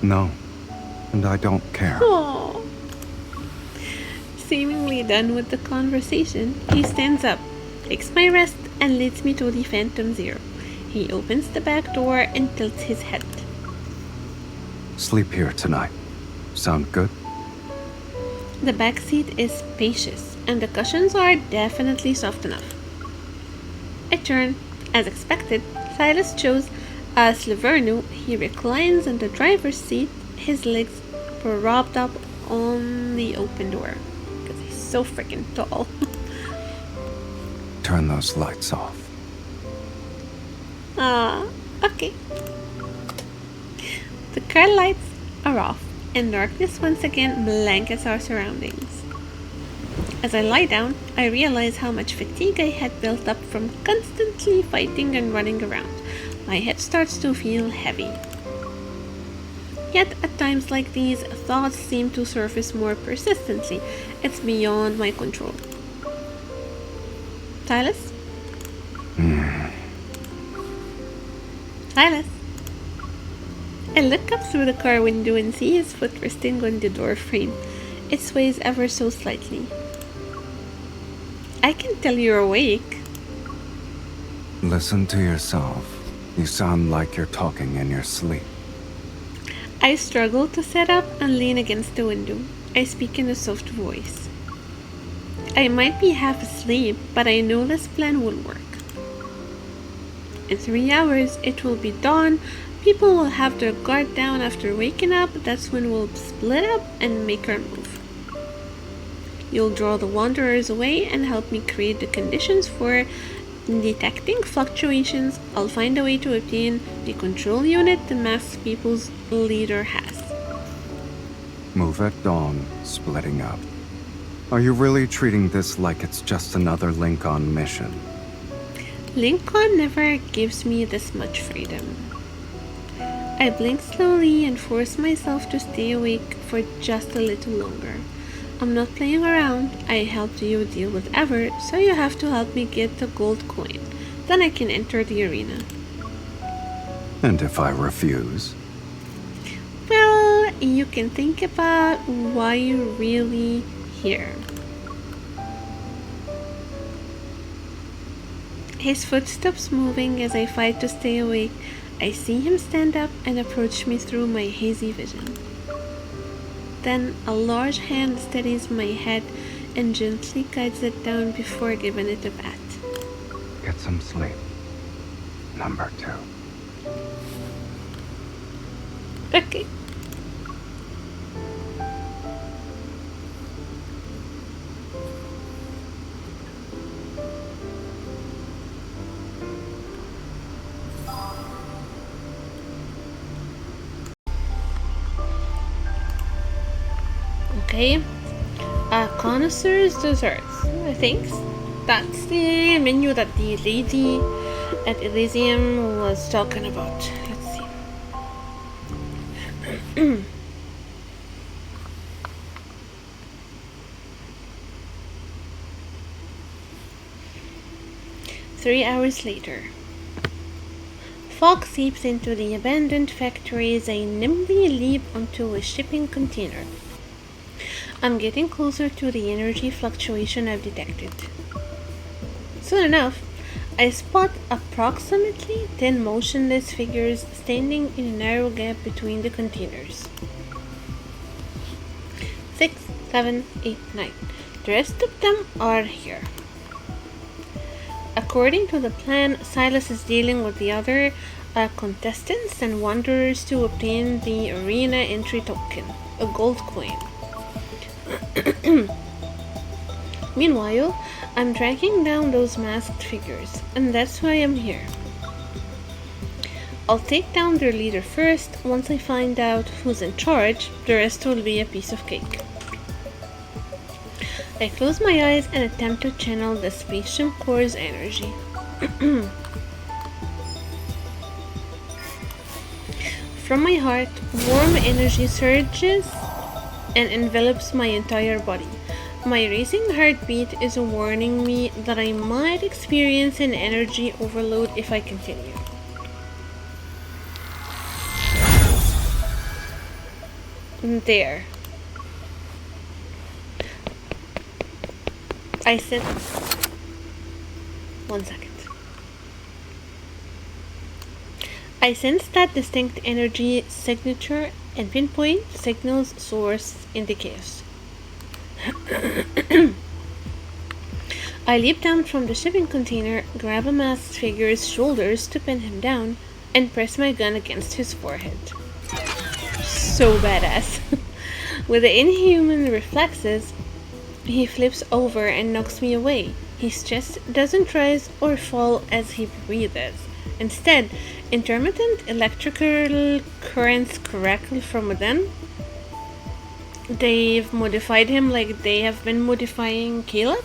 B: No, and I don't care.
A: Aww. Seemingly done with the conversation, he stands up, takes my wrist, and leads me to the Phantom Zero. He opens the back door and tilts his head.
B: Sleep here tonight. Sound good?
A: The back seat is spacious, and the cushions are definitely soft enough. I turn. As expected, Silas chose Slivernu. He reclines in the driver's seat, his legs propped up on the open door, because he's so freaking tall.
B: Turn those lights off.
A: Okay. The car lights are off, and darkness once again blankets our surroundings. As I lie down, I realize how much fatigue I had built up from constantly fighting and running around. My head starts to feel heavy. Yet, at times like these, thoughts seem to surface more persistently. It's beyond my control. Silas? Silas? I look up through the car window and see his foot resting on the door frame. It sways ever so slightly. I can tell you're awake.
B: Listen to yourself. You sound like you're talking in your sleep.
A: I struggle to sit up and lean against the window. I speak in a soft voice. I might be half asleep, but I know this plan will work. In 3 hours, it will be dawn. People will have their guard down after waking up. That's when we'll split up and make our move. You'll draw the wanderers away and help me create the conditions for detecting fluctuations. I'll find a way to obtain the control unit the masked people's leader has.
B: Move at dawn, splitting up. Are you really treating this like it's just another Lincoln mission?
A: Lincoln never gives me this much freedom. I blink slowly and force myself to stay awake for just a little longer. I'm not playing around. I helped you deal with Ever, so you have to help me get the gold coin. Then I can enter the arena.
B: And if I refuse?
A: Well, you can think about why you're really here. His foot stops moving as I fight to stay awake. I see him stand up and approach me through my hazy vision. Then a large hand steadies my head and gently guides it down before giving it a pat.
B: Get some sleep. Number 2.
A: Okay. Okay. Connoisseur's desserts. I think that's the menu that the lady at Elysium was talking about. Let's see. 3 hours later. Fog seeps into the abandoned factory as I nimbly leap onto a shipping container. I'm getting closer to the energy fluctuation I've detected. Soon enough, I spot approximately 10 motionless figures standing in a narrow gap between the containers. 6, 7, 8, 9. The rest of them are here. According to the plan, Silas is dealing with the other contestants and wanderers to obtain the arena entry token, a gold coin. Meanwhile, I'm tracking down those masked figures, and that's why I'm here. I'll take down their leader first. Once I find out who's in charge, the rest will be a piece of cake. I close my eyes and attempt to channel the spaceship core's energy. From my heart, warm energy surges and envelops my entire body. My racing heartbeat is warning me that I might experience an energy overload if I continue. There. I said 1 second. I sense that distinct energy signature and pinpoint signals source in the chaos. I leap down from the shipping container, grab a masked figure's shoulders to pin him down, and press my gun against his forehead. So badass. With the inhuman reflexes, he flips over and knocks me away. His chest doesn't rise or fall as he breathes. Instead, intermittent electrical currents crackle from within. They've modified him like they have been modifying Caleb.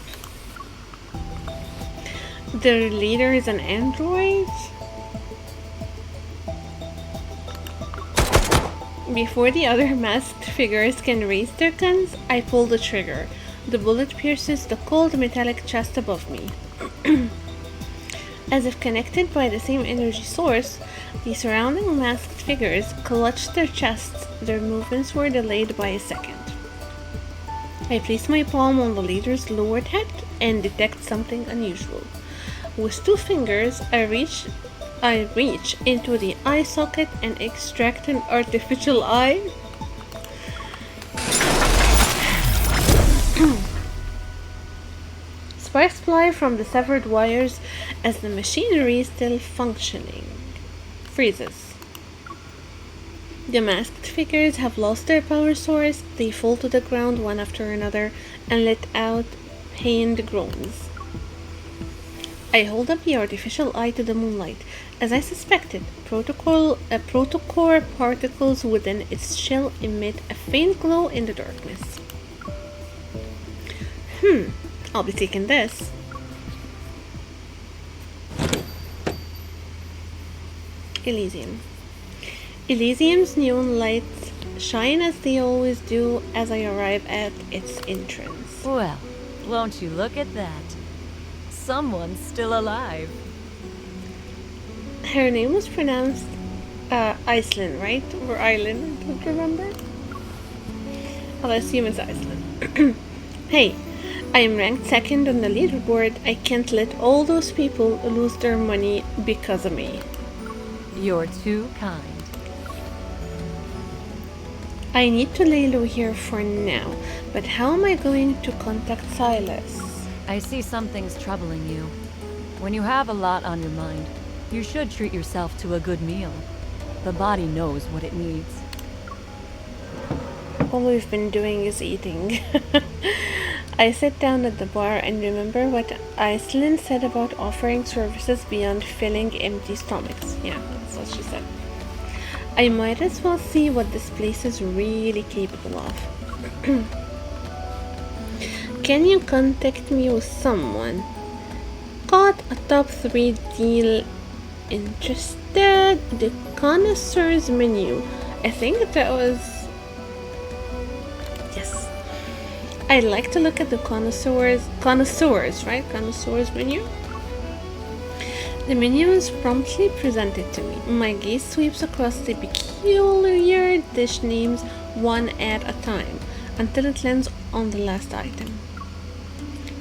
A: Their leader is an android. Before the other masked figures can raise their guns, I pull the trigger. The bullet pierces the cold metallic chest above me. As if connected by the same energy source, the surrounding masked figures clutched their chests. Their movements were delayed by a second. I place my palm on the leader's lowered head and detect something unusual. With 2 fingers, I reach into the eye socket and extract an artificial eye. Sparks fly from the severed wires as the machinery, still functioning, freezes. The masked figures have lost their power source. They fall to the ground one after another and let out pained groans. I hold up the artificial eye to the moonlight. As I suspected, protocore particles within its shell emit a faint glow in the darkness. I'll be taking this. Elysium. Elysium's neon lights shine as they always do as I arrive at its entrance.
G: Well, won't you look at that? Someone's still alive.
A: Her name was pronounced Iceland, right? Or Island, I don't remember. I'll assume it's Iceland. Hey, I am ranked 2nd on the leaderboard. I can't let all those people lose their money because of me.
G: You're too kind.
A: I need to lay low here for now, but how am I going to contact Sylus?
G: I see something's troubling you. When you have a lot on your mind, you should treat yourself to a good meal. The body knows what it needs.
A: All we've been doing is eating. I sit down at the bar and remember what Iceland said about offering services beyond filling empty stomachs. Yeah, that's what she said. I might as well see what this place is really capable of. Can you contact me with someone? Got a top 3 deal. Interested? The connoisseur's menu. I think that was... Yes. I'd like to look at the connoisseurs, right? Connoisseur's menu. The menu is promptly presented to me. My gaze sweeps across the peculiar dish names one at a time until it lands on the last item.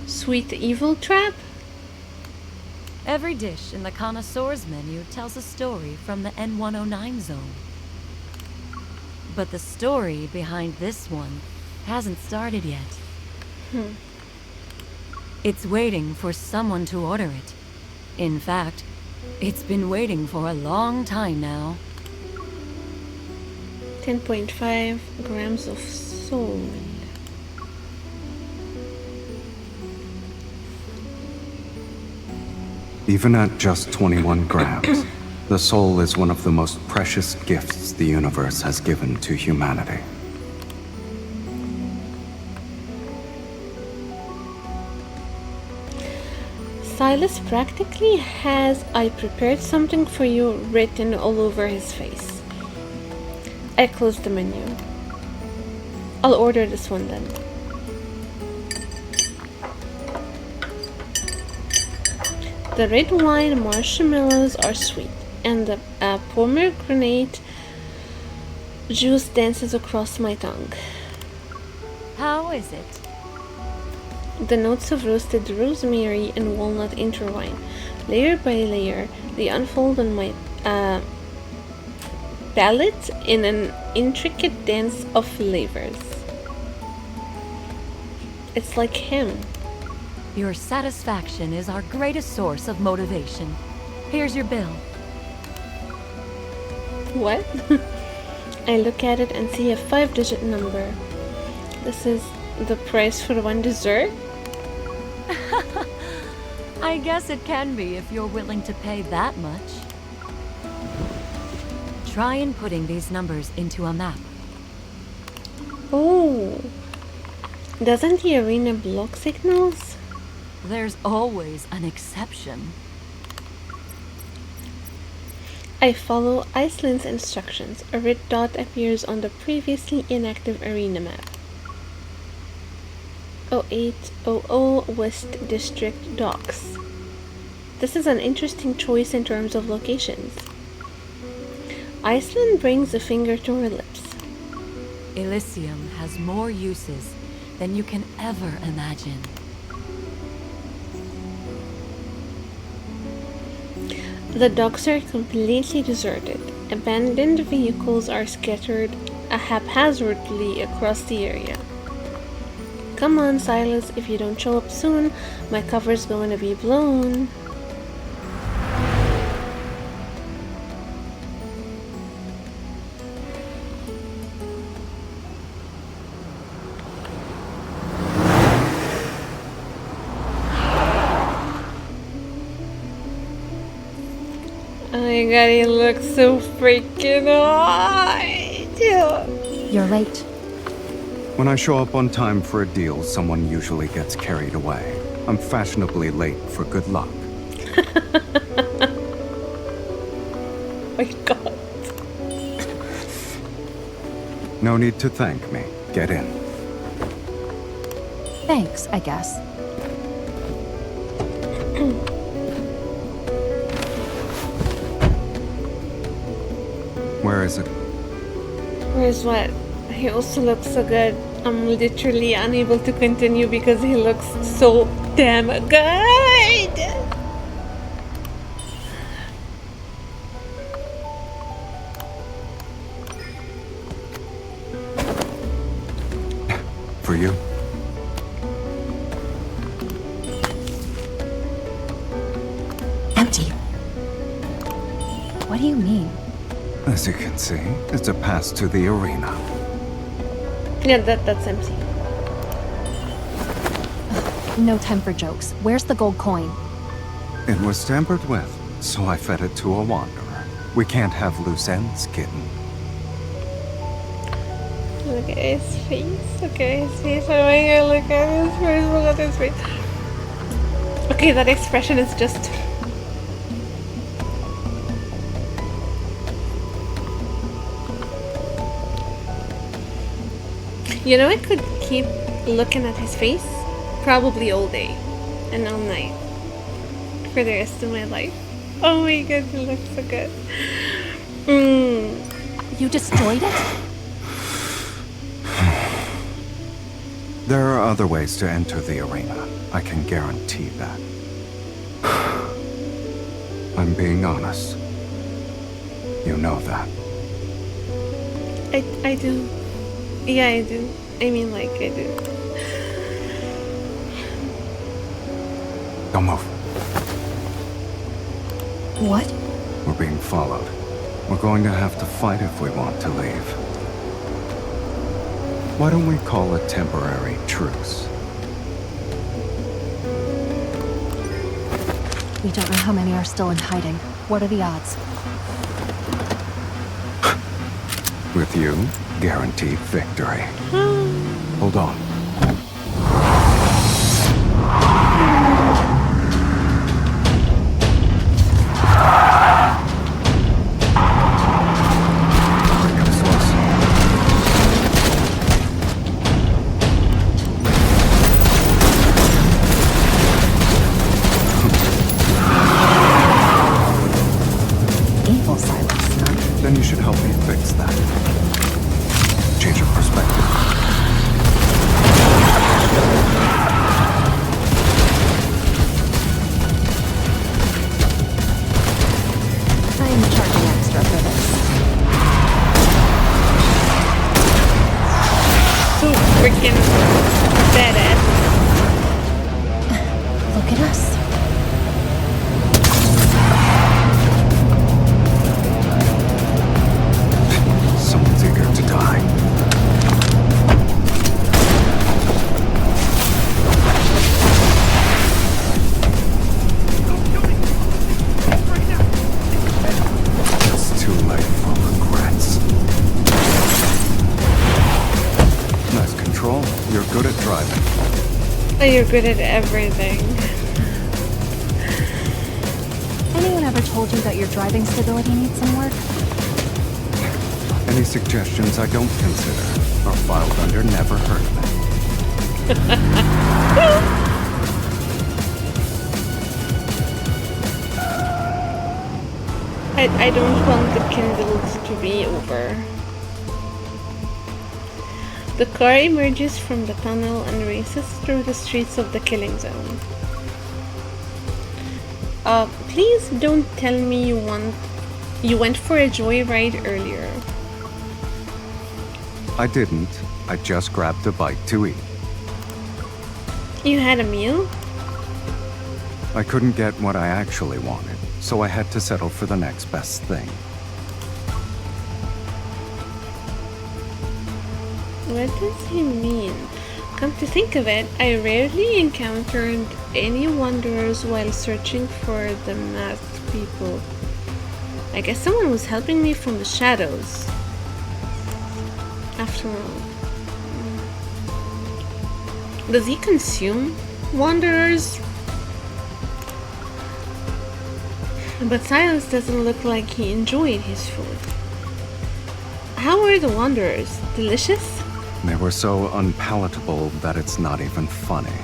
A: Sweet evil trap?
G: Every dish in the connoisseur's menu tells a story from the N109 zone. But the story behind this one hasn't started yet. It's waiting for someone to order it. In fact, it's been waiting for a long time now.
A: 10.5 grams of soul.
B: Even at just 21 grams, the soul is one of the most precious gifts the universe has given to humanity.
A: Sylus practically has "I prepared something for you" written all over his face. I close the menu. I'll order this one then. The red wine marshmallows are sweet, and the pomegranate juice dances across my tongue.
G: How is it?
A: The notes of roasted rosemary and walnut intertwine. Layer by layer, they unfold on my palette in an intricate dance of flavors. It's like him.
G: Your satisfaction is our greatest source of motivation. Here's your bill.
A: What? I look at it and see a 5-digit number. This is the price for one dessert?
G: I guess it can be if you're willing to pay that much. Try inputting these numbers into a map.
A: Oh. Doesn't the arena block signals?
G: There's always an exception.
A: I follow Iceland's instructions. A red dot appears on the previously inactive arena map. 0800 West District Docks. This is an interesting choice in terms of locations. Iceland brings a finger to her lips.
G: Elysium has more uses than you can ever imagine.
A: The docks are completely deserted. Abandoned vehicles are scattered haphazardly across the area. Come on, Sylus, if you don't show up soon, my cover's going to be blown. Oh my god, he looks so freaking hot.
H: You're late.
B: When I show up on time for a deal, someone usually gets carried away. I'm fashionably late for good luck.
A: My god.
B: No need to thank me. Get in.
H: Thanks, I guess.
B: Where is it?
A: Where's what? He also looks so good. I'm literally unable to continue because he looks so damn good.
B: For you?
H: Empty. What do you mean?
B: As you can see, it's a pass to the arena.
A: Yeah, that's empty.
H: No time for jokes. Where's the gold coin?
B: It was tampered with, so I fed it to a wanderer. We can't have loose ends, kitten.
A: Look at his face. Look at his face. Oh my god, look at his face. Look at his face. Okay, that expression is just... You know, I could keep looking at his face probably all day and all night for the rest of my life. Oh my god, he looks so good.
H: You destroyed it?
B: There are other ways to enter the arena. I can guarantee that. I'm being honest. You know that.
A: I do. Yeah, I do. I mean, like, I do.
B: Don't move.
H: What?
B: We're being followed. We're going to have to fight if we want to leave. Why don't we call a temporary truce?
H: We don't know how many are still in hiding. What are the odds?
B: With you, guaranteed victory. Hold on. Here comes Sylus.
H: Evil Sylus.
B: Then you should help me fix that. Change of perspective.
A: freaking badass.
H: Look at us.
B: Someone's eager to die. It's too late for regrets. Nice control. You're good at driving.
A: Oh, you're good at everything.
H: Anyone ever told you that your driving stability needs some work?
B: Any suggestions I don't consider are filed under never heard of it.
A: I don't want the kindles to be over. The car emerges from the tunnel and races through the streets of the killing zone. Please don't tell me you went for a joyride earlier.
B: I didn't. I just grabbed a bite to eat.
A: You had a meal?
B: I couldn't get what I actually wanted, so I had to settle for the next best thing.
A: What does he mean? Come to think of it, I rarely encountered any wanderers while searching for the masked people. I guess someone was helping me from the shadows. After all. Does he consume wanderers? But Silas doesn't look like he enjoyed his food. How are the wanderers? Delicious?
B: They were so unpalatable that it's not even funny.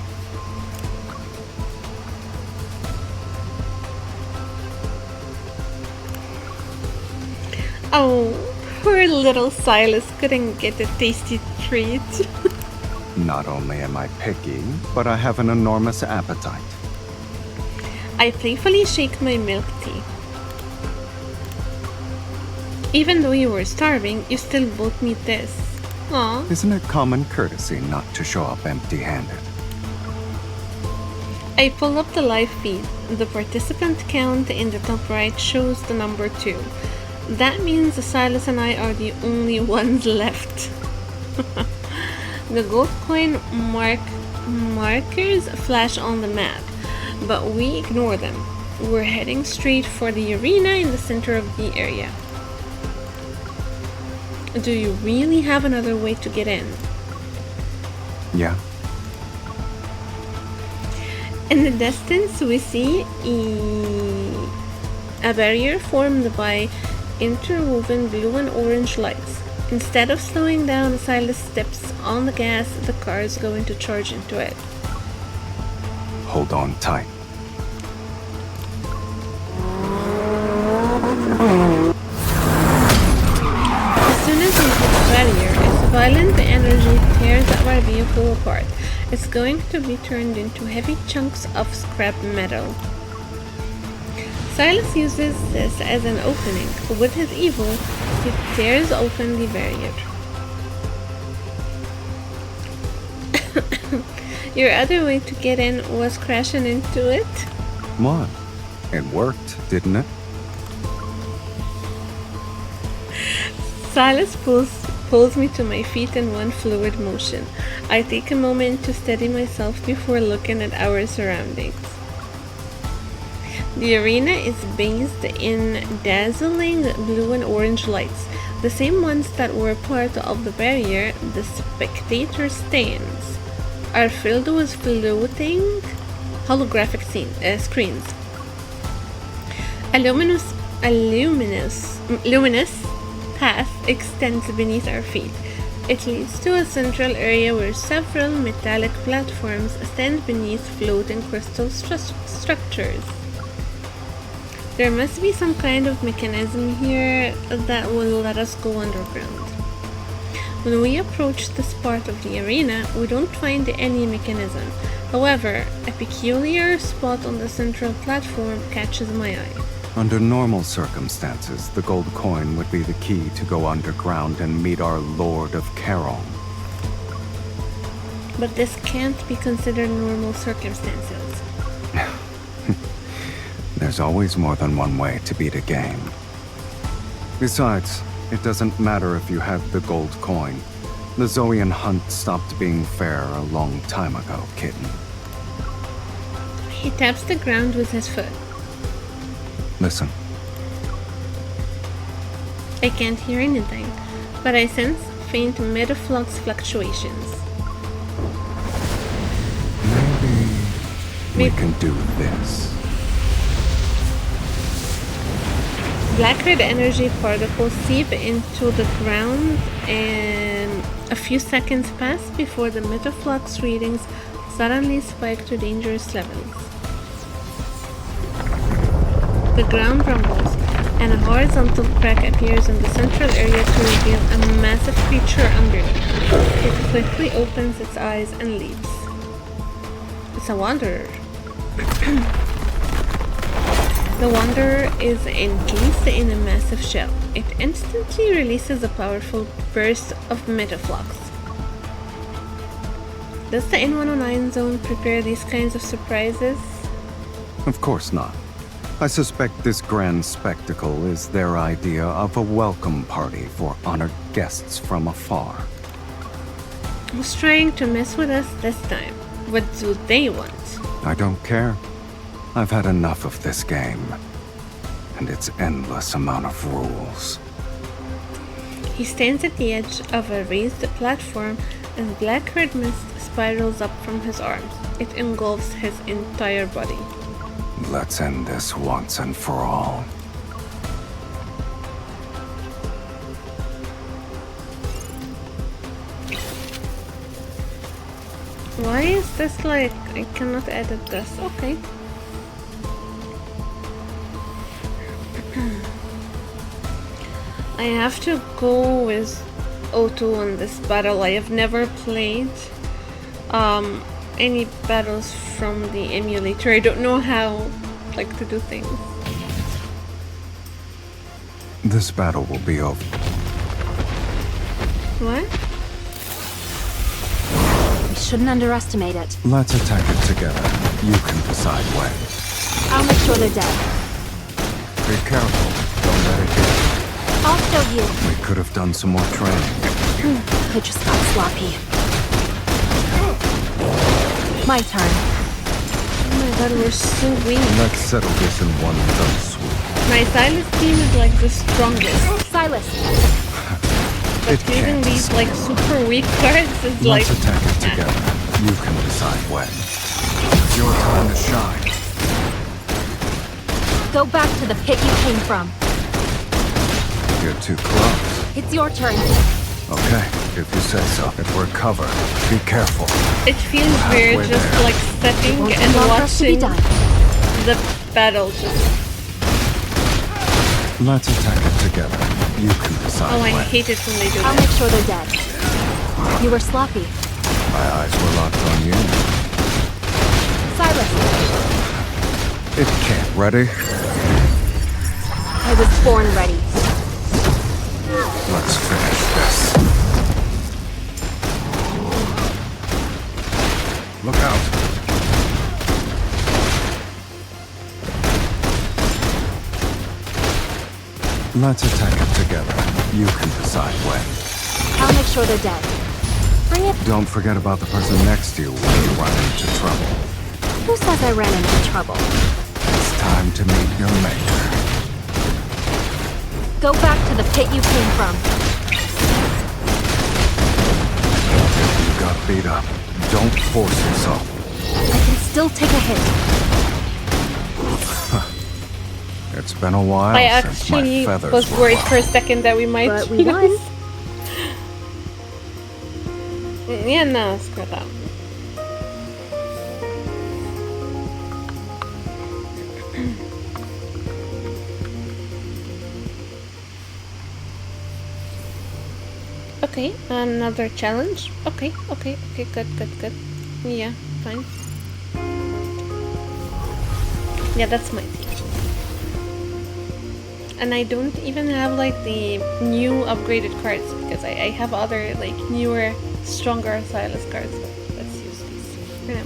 A: Oh, poor little Silas couldn't get a tasty treat.
B: Not only am I picky, but I have an enormous appetite.
A: I playfully shake my milk tea. Even though you were starving, you still bought me this. Aw.
B: Isn't it common courtesy not to show up empty-handed?
A: I pull up the live feed. The participant count in the top right shows the number 2. That means Silas and I are the only ones left. The gold coin markers flash on the map, but we ignore them. We're heading straight for the arena in the center of the area. Do you really have another way to get in?
B: Yeah.
A: In the distance, we see a barrier formed by interwoven blue and orange lights. Instead of slowing down, Silas steps on the gas. The car is going to charge into it.
B: Hold on tight.
A: As soon as we hit the barrier, its violent energy tears our vehicle apart. It's going to be turned into heavy chunks of scrap metal. Silas uses this as an opening. With his evil, he tears open the barrier. Your other way to get in was crashing into it?
B: What? It worked, didn't it?
A: Silas pulls me to my feet in one fluid motion. I take a moment to steady myself before looking at our surroundings. The arena is bathed in dazzling blue and orange lights, the same ones that were part of the barrier. The spectator stands are filled with floating holographic screens. A luminous path extends beneath our feet. It leads to a central area where several metallic platforms stand beneath floating crystal structures. There must be some kind of mechanism here that will let us go underground. When we approach this part of the arena, we don't find any mechanism. However, a peculiar spot on the central platform catches my eye.
B: Under normal circumstances, the gold coin would be the key to go underground and meet our Lord of Caron.
A: But this can't be considered normal circumstances.
B: There's always more than one way to beat a game. Besides, it doesn't matter if you have the gold coin. The Zoian hunt stopped being fair a long time ago, kitten.
A: He taps the ground with his foot.
B: Listen.
A: I can't hear anything, but I sense faint metaflux fluctuations.
B: Maybe we can do this.
A: Black-red energy particles seep into the ground, and a few seconds pass before the metaflux readings suddenly spike to dangerous levels. The ground rumbles, and a horizontal crack appears in the central area to reveal a massive creature underneath. It quickly opens its eyes and leaps. It's a wanderer. The wanderer is encased in a massive shell. It instantly releases a powerful burst of metaflux. Does the N109 zone prepare these kinds of surprises?
B: Of course not. I suspect this grand spectacle is their idea of a welcome party for honored guests from afar.
A: Who's trying to mess with us this time? What do they want?
B: I don't care. I've had enough of this game. And its endless amount of rules.
A: He stands at the edge of a raised platform as black-red mist spirals up from his arms. It engulfs his entire body.
B: Let's end this once and for all.
A: Why is this like... I cannot edit this. Okay. I have to go with O2 on this battle. I have never played any battles from the emulator. I don't know how to do things.
B: This battle will be over.
A: What?
H: We shouldn't underestimate it.
B: Let's attack it together. You can decide when.
H: I'll make sure they're dead.
B: Be careful. Don't let it get.
H: I'll show you.
B: We could have done some more training.
H: I just got sloppy. My turn.
A: Oh my god, we're so weak.
B: Let's settle this in one fell swoop.
A: My Sylus team is like the strongest.
H: Sylus.
A: But
B: It
A: using
B: can't
A: these
B: escape.
A: super weak cards is like...
B: Let's attack it together. You can decide when. It's your time to shine.
H: Go back to the pit you came from.
B: You're too close.
H: It's your turn.
B: Okay, if you say so. If we're covered, be careful.
A: It feels
B: Halfway
A: weird just
B: there.
A: like sitting
H: Won't
A: and
H: take long for us to be
A: watching
H: done.
A: the battle just...
B: Let's attack it together. You can decide
A: Oh, I
B: when.
A: hate it when they do
H: I'll
A: that.
H: make sure they're dead. You were sloppy.
B: My eyes were locked on you.
H: Sylus.
B: It can't. Ready?
H: I was born ready.
B: Let's finish this. Look out. Let's attack it together. You can decide when.
H: I'll make sure they're dead. Bring it.
B: Don't forget about the person next to you when you run into trouble.
H: Who says I ran into trouble?
B: It's time to meet your maker.
H: Go back to the pit you came from.
B: If you got beat up, don't force yourself.
H: I can still take a hit.
B: It's been a while
A: I
B: since my
A: actually
B: feathers
A: was
B: were
A: worried
B: ruffled.
A: for a second that we might
H: But we won.
A: Yeah, no, screw that. Okay, another challenge. Okay, good. Yeah, fine. Yeah, that's my team. And I don't even have like the new upgraded cards because I have other like newer, stronger Sylus cards. That's for now.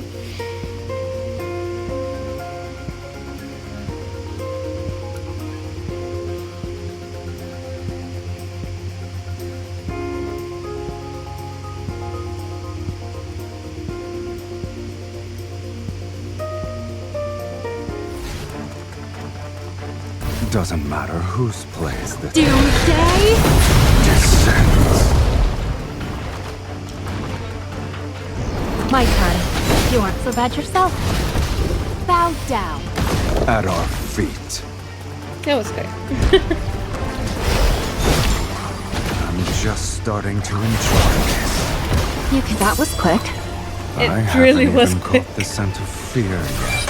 B: Doesn't matter whose place this
H: Doomsday?
B: descends.
H: My turn. You aren't so bad yourself. Bow down.
B: At our feet.
A: That was good.
B: I'm just starting to enjoy this.
H: That was quick.
A: It
B: I
A: really
B: haven't
A: was
B: even
A: quick.
B: caught the scent of fear yet.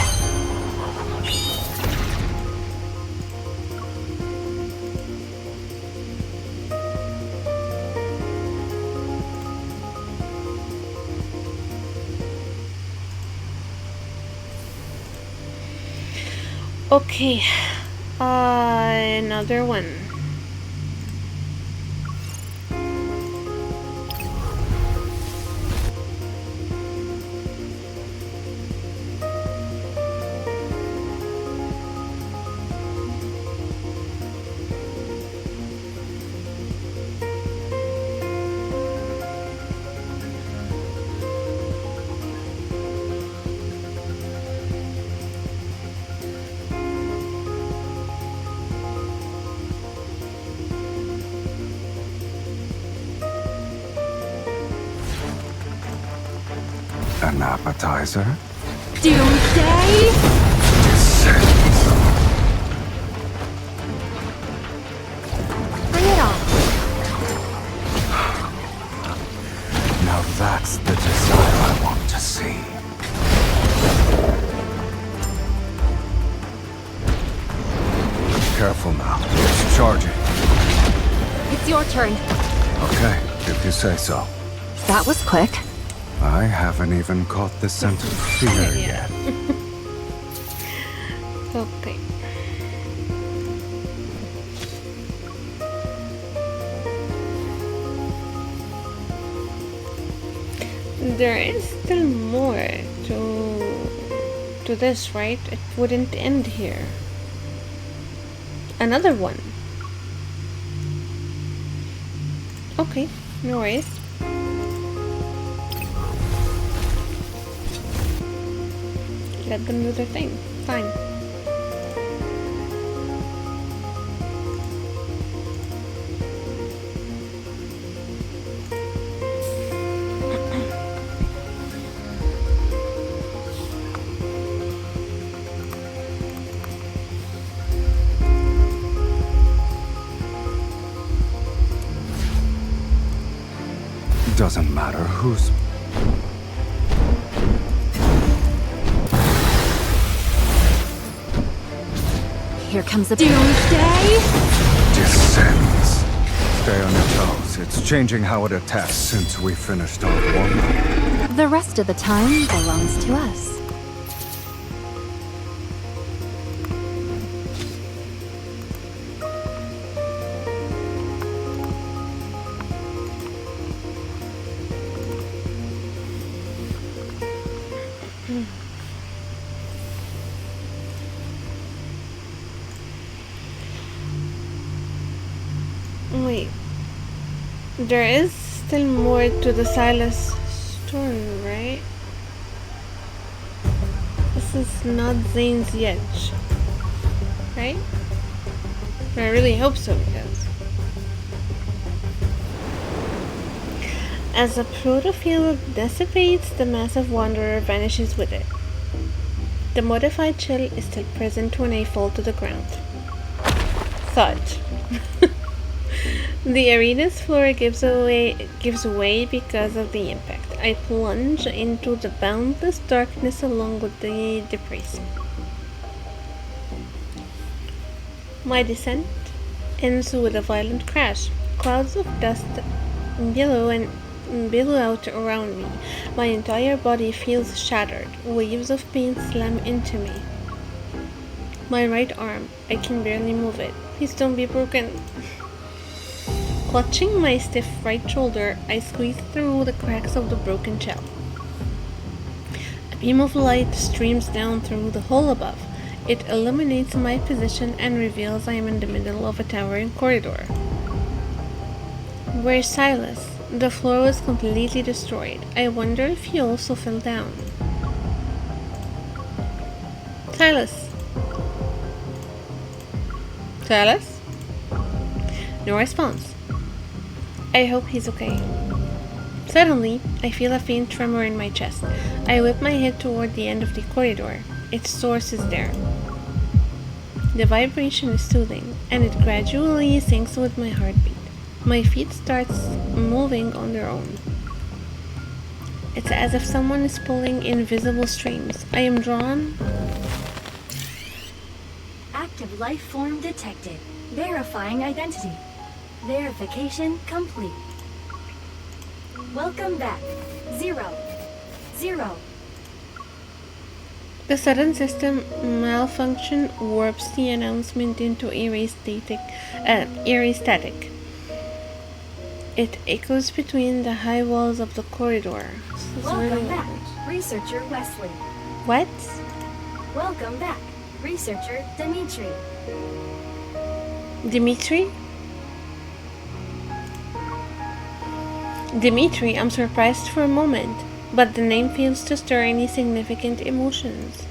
A: Okay, another one.
B: An appetizer?
H: Doomsday?
B: Descends.
H: Bring it on.
B: Now that's the desire I want to see. Careful now. It's charging.
H: It's your turn.
B: Okay, if you say so.
H: That was quick.
B: I haven't even caught the scent of fear
A: Yeah.
B: yet.
A: Okay. There is still more to this, right? It wouldn't end here. Another one. Okay, no worries. Let them do their thing. Fine.
B: Doesn't matter who's...
H: Here comes a doomsday.
B: descends. Stay on your toes. It's changing how it attacks since we finished our warm-up.
H: The rest of the time belongs to us.
A: Wait. There is still more to the Sylus story, right? This is not Zane's yet, right? I really hope so, because as a protofield dissipates, the massive wanderer vanishes with it. The modified chill is still present when I fall to the ground. Thud. The arena's floor gives way because of the impact. I plunge into the boundless darkness along with the debris. My descent ends with a violent crash. Clouds of dust billow out around me. My entire body feels shattered. Waves of pain slam into me. My right arm, I can barely move it. Please don't be broken. Clutching my stiff right shoulder, I squeeze through the cracks of the broken shell. beam of light streams down through the hole above. It illuminates my position and reveals I am in the middle of a towering corridor. Where's Silas? The floor was completely destroyed. I wonder if he also fell down. Silas? Silas? No response. I hope he's okay. Suddenly, I feel a faint tremor in my chest. I whip my head toward the end of the corridor. Its source is there. The vibration is soothing, and it gradually syncs with my heartbeat. My feet start moving on their own. It's as if someone is pulling invisible strings. I am drawn.
E: Active life form detected. Verifying identity. Verification complete. Welcome back. 0.
A: The sudden system malfunction warps the announcement into eerie static. It echoes between the high walls of the corridor. This is really
E: Welcome
A: weird.
E: back, Researcher Wesley.
A: What?
E: Welcome back, Researcher Dimitri.
A: Dimitri? Dimitri, I'm surprised for a moment, but the name fails to stir any significant emotions.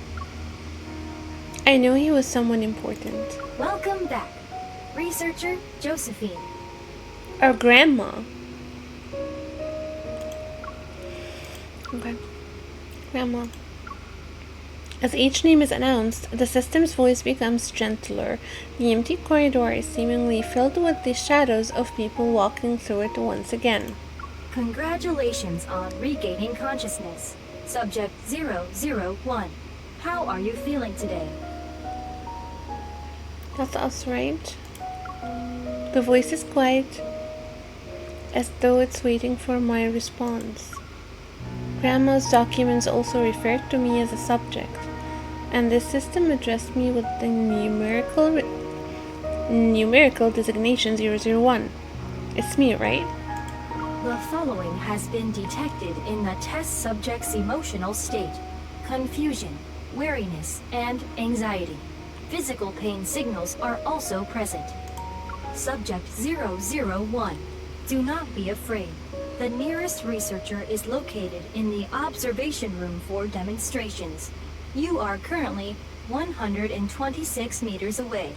A: I knew he was someone important.
E: Welcome back, Researcher Josephine.
A: Our grandma. Okay. Grandma. As each name is announced, the system's voice becomes gentler. The empty corridor is seemingly filled with the shadows of people walking through it once again.
E: Congratulations on regaining consciousness. Subject 001. How are you feeling today?
A: That's us, right? The voice is quiet, as though it's waiting for my response. Grandma's documents also referred to me as a subject, and this system addressed me with the numerical designation 001. It's me, right?
E: The following has been detected in the test subject's emotional state: confusion, weariness, and anxiety. Physical pain signals are also present. Subject 001. Do not be afraid. The nearest researcher is located in the observation room for demonstrations. You are currently 126 meters away.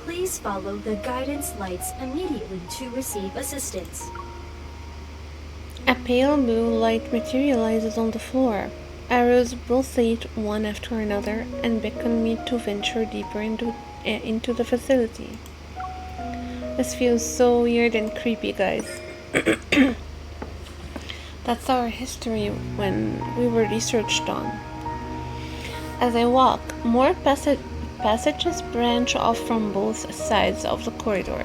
E: Please follow the guidance lights immediately to receive assistance.
A: A pale blue light materializes on the floor. Arrows pulsate one after another and beckon me to venture deeper into the facility. This feels so weird and creepy, guys. That's our history when we were researched on. As I walk, more passages branch off from both sides of the corridor.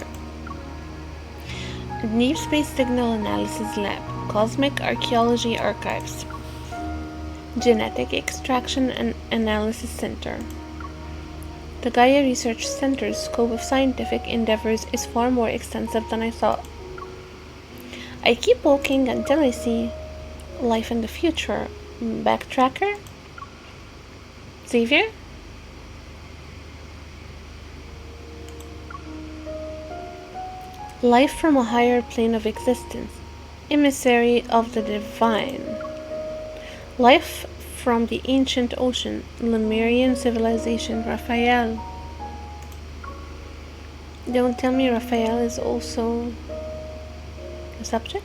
A: Deepspace Signal Analysis Lab, Cosmic Archaeology Archives, Genetic Extraction and Analysis Center. The Gaia Research Center's scope of scientific endeavors is far more extensive than I thought. I keep walking until I see Life in the Future. Backtracker? Xavier? Life from a higher plane of existence. Emissary of the divine. Life from the ancient ocean. Lemurian civilization. Raphael. Don't tell me Raphael is also a subject?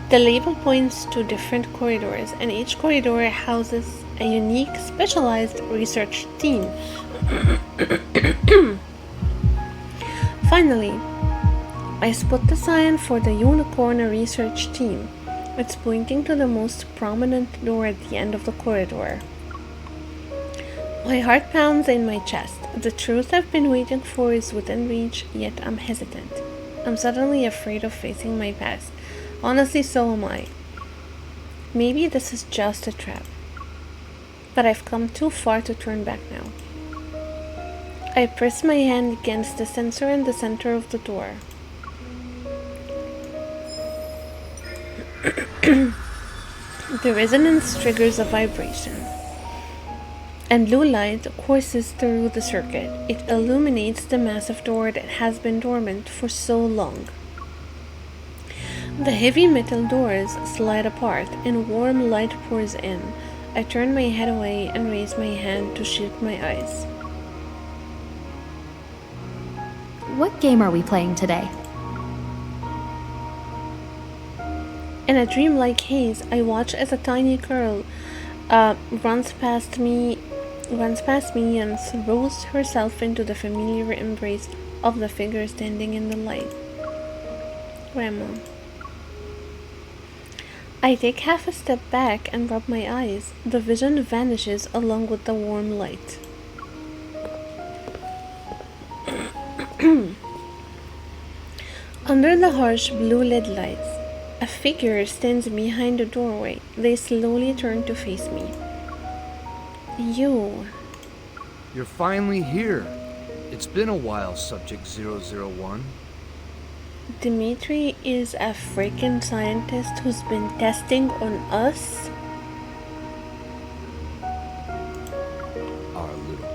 A: The label points to different corridors, and each corridor houses a unique, specialized research team. Finally, I spot the sign for the Unicorn Research Team. It's pointing to the most prominent door at the end of the corridor. My heart pounds in my chest. The truth I've been waiting for is within reach, yet I'm hesitant. I'm suddenly afraid of facing my past. Honestly, so am I. Maybe this is just a trap. But I've come too far to turn back now. I press my hand against the sensor in the center of the door. The resonance triggers a vibration, and blue light courses through the circuit. It illuminates the massive door that has been dormant for so long. The heavy metal doors slide apart, and warm light pours in. I turn my head away and raise my hand to shield my eyes.
H: What game are we playing today?
A: In a dreamlike haze, I watch as a tiny girl runs past me and throws herself into the familiar embrace of the figure standing in the light. Grandma. I take half a step back and rub my eyes. The vision vanishes along with the warm light. Under the harsh blue LED lights, a figure stands behind the doorway. They slowly turn to face me. You.
I: You're finally here. It's been a while, Subject 001.
A: Dimitri is a freaking scientist who's been testing on us?
I: Our little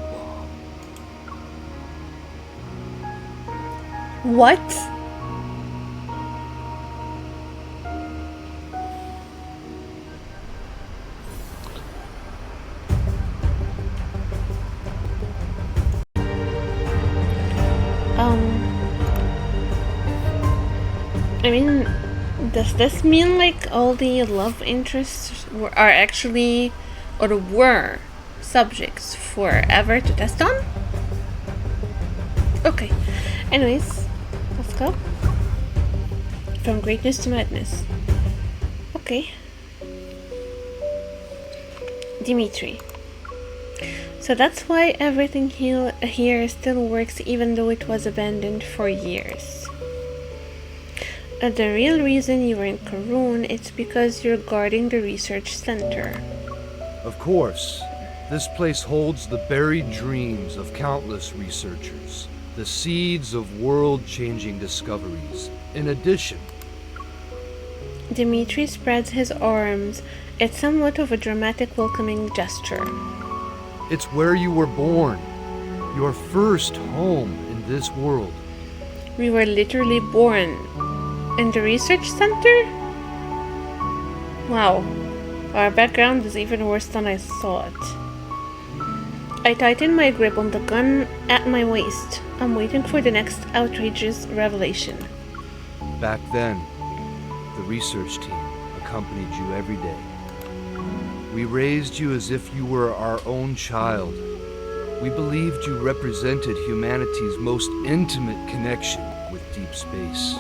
I: bomb.
A: What? I mean, does this mean like all the love interests are actually, or were, subjects forever to test on? Okay, anyways, let's go. From greatness to madness. Okay. Dimitri. So that's why everything here still works even though it was abandoned for years. The real reason you were in Karun is because you're guarding the research center.
I: Of course. This place holds the buried dreams of countless researchers, the seeds of world-changing discoveries. In addition,
A: Dimitri spreads his arms. It's somewhat of a dramatic welcoming gesture.
I: it's where you were born, your first home in this world.
A: We were literally born in the research center? Wow, our background is even worse than I thought. I tighten my grip on the gun at my waist. I'm waiting for the next outrageous revelation.
I: Back then, the research team accompanied you every day. We raised you as if you were our own child. We believed you represented humanity's most intimate connection with Deepspace.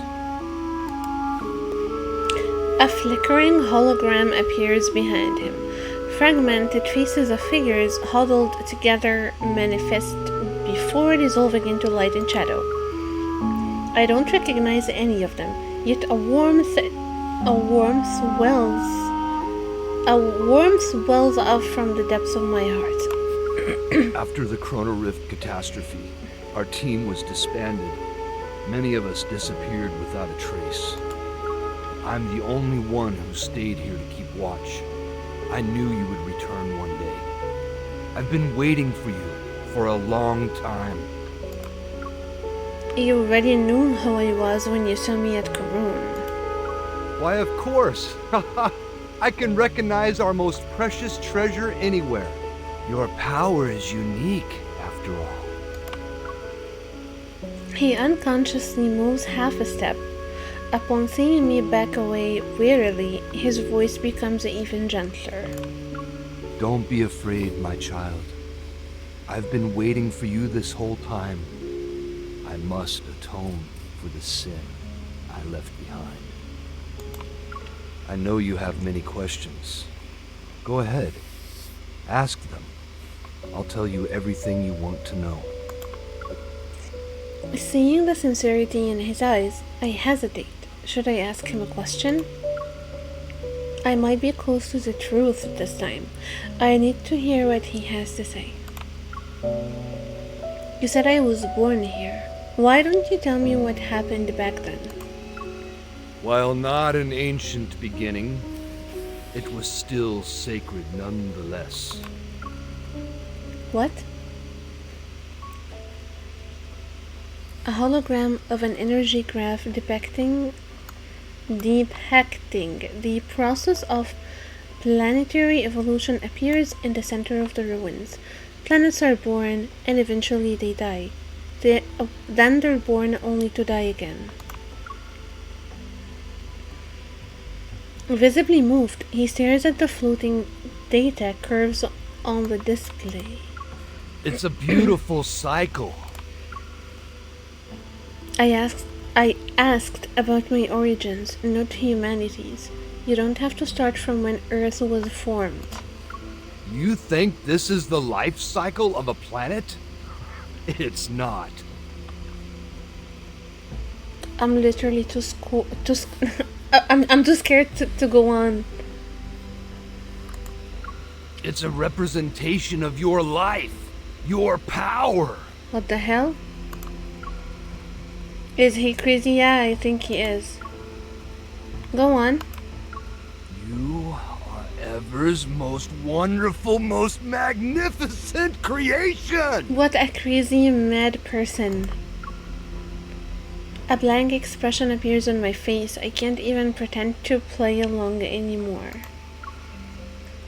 A: A flickering hologram appears behind him. Fragmented faces of figures huddled together manifest before dissolving into light and shadow. I don't recognize any of them, yet a warmth swells up from the depths of my heart.
I: After the Chrono Rift catastrophe, our team was disbanded. Many of us disappeared without a trace. I'm the only one who stayed here to keep watch. I knew you would return one day. I've been waiting for you for a long time.
A: You already knew who I was when you saw me at Karun.
I: Why, of course. I can recognize our most precious treasure anywhere. Your power is unique, after all.
A: He unconsciously moves half a step. Upon seeing me back away wearily, his voice becomes even gentler.
I: Don't be afraid, my child. I've been waiting for you this whole time. I must atone for the sin I left behind. I know you have many questions. Go ahead. Ask them. I'll tell you everything you want to know.
A: Seeing the sincerity in his eyes, I hesitate. Should I ask him a question? I might be close to the truth this time. I need to hear what he has to say. You said I was born here. Why don't you tell me what happened back then?
I: While not an ancient beginning, it was still sacred nonetheless.
A: What? A hologram of an energy graph depicting the process of planetary evolution appears in the center of the ruins. Planets are born and eventually they die. Then they're born only to die again. Visibly moved, he stares at the floating data curves on the display.
I: It's a beautiful cycle.
A: I asked about my origins, not humanity's. You don't have to start from when Earth was formed.
I: You think this is the life cycle of a planet? It's not.
A: I'm literally I'm too scared to go on.
I: It's a representation of your life, your power.
A: What the hell? Is he crazy? Yeah, I think he is. Go on.
I: You are Ever's most wonderful, most magnificent creation!
A: What a crazy, mad person. A blank expression appears on my face. I can't even pretend to play along anymore.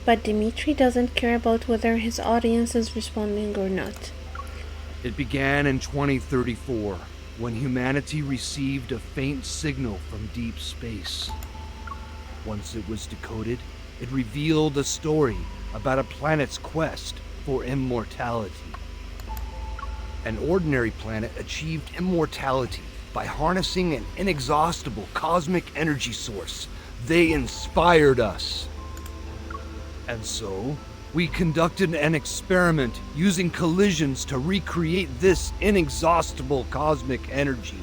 A: But Dimitri doesn't care about whether his audience is responding or not.
I: It began in 2034, when humanity received a faint signal from deep space. Once it was decoded, it revealed a story about a planet's quest for immortality. An ordinary planet achieved immortality by harnessing an inexhaustible cosmic energy source. They inspired us. And so, we conducted an experiment using collisions to recreate this inexhaustible cosmic energy.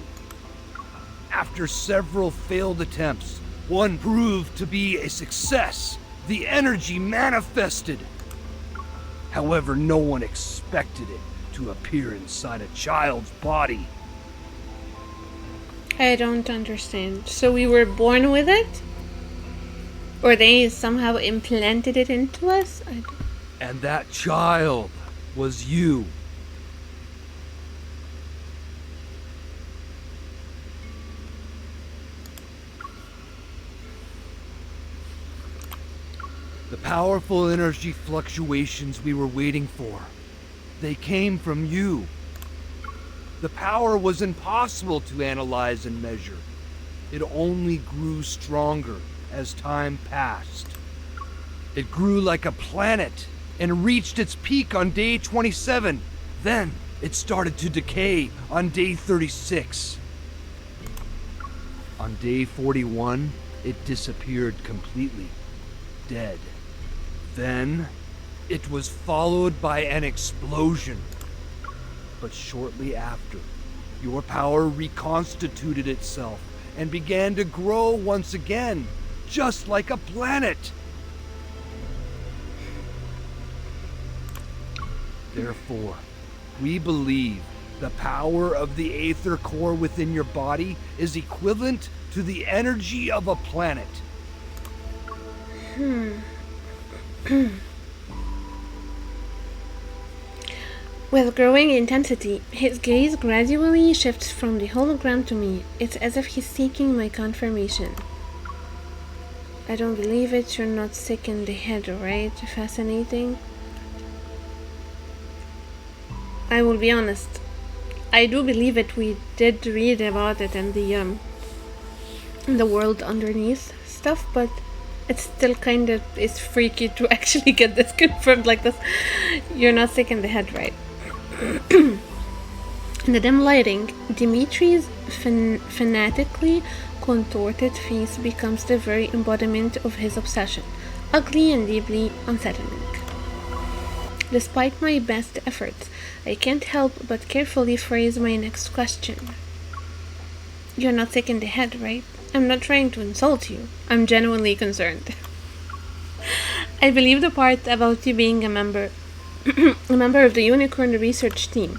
I: After several failed attempts, one proved to be a success. The energy manifested. However, no one expected it to appear inside a child's body.
A: I don't understand. So we were born with it? Or they somehow implanted it into us?
I: And that child was you. The powerful energy fluctuations we were waiting for, they came from you. The power was impossible to analyze and measure. It only grew stronger as time passed. It grew like a planet and reached its peak on day 27. Then it started to decay on day 36. On day 41, it disappeared completely, dead. Then it was followed by an explosion. But shortly after, your power reconstituted itself and began to grow once again, just like a planet. Therefore, we believe the power of the Aether core within your body is equivalent to the energy of a planet.
A: With growing intensity, his gaze gradually shifts from the hologram to me. It's as if he's seeking my confirmation. I don't believe it. You're not sick in the head, right? Fascinating. I will be honest. I do believe it. We did read about it in the world underneath stuff, but it's still kind of is freaky to actually get this confirmed like this. You're not sick in the head, right? In the dim lighting, Dimitri's fanatically contorted face becomes the very embodiment of his obsession, ugly and deeply unsettling. Despite my best efforts, I can't help but carefully phrase my next question. You're not sick in the head, right? I'm not trying to insult you. I'm genuinely concerned. I believe the part about you being a member of the Unicorn research team.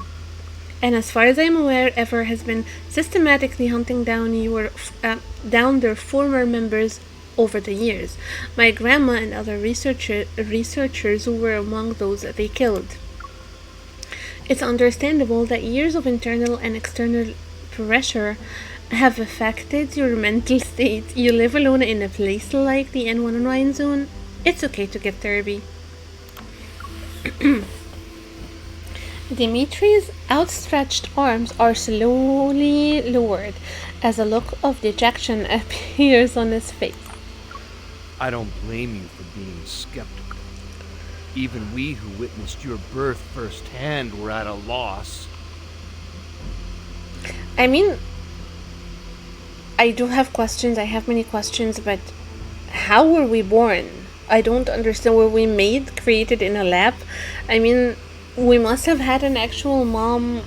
A: And as far as I'm aware, Ever has been systematically hunting down their former members over the years. My grandma and other researchers were among those they killed. It's understandable that years of internal and external pressure have affected your mental state. You live alone in a place like the N109 zone. It's okay to get therapy. Dimitri's outstretched arms are slowly lowered as a look of dejection appears on his face.
I: I don't blame you for being skeptical. Even we who witnessed your birth firsthand were at a loss.
A: I mean, I do have questions. I have many questions, but how were we born? I don't understand. Were we made, created in a lab? I mean, we must have had an actual mom.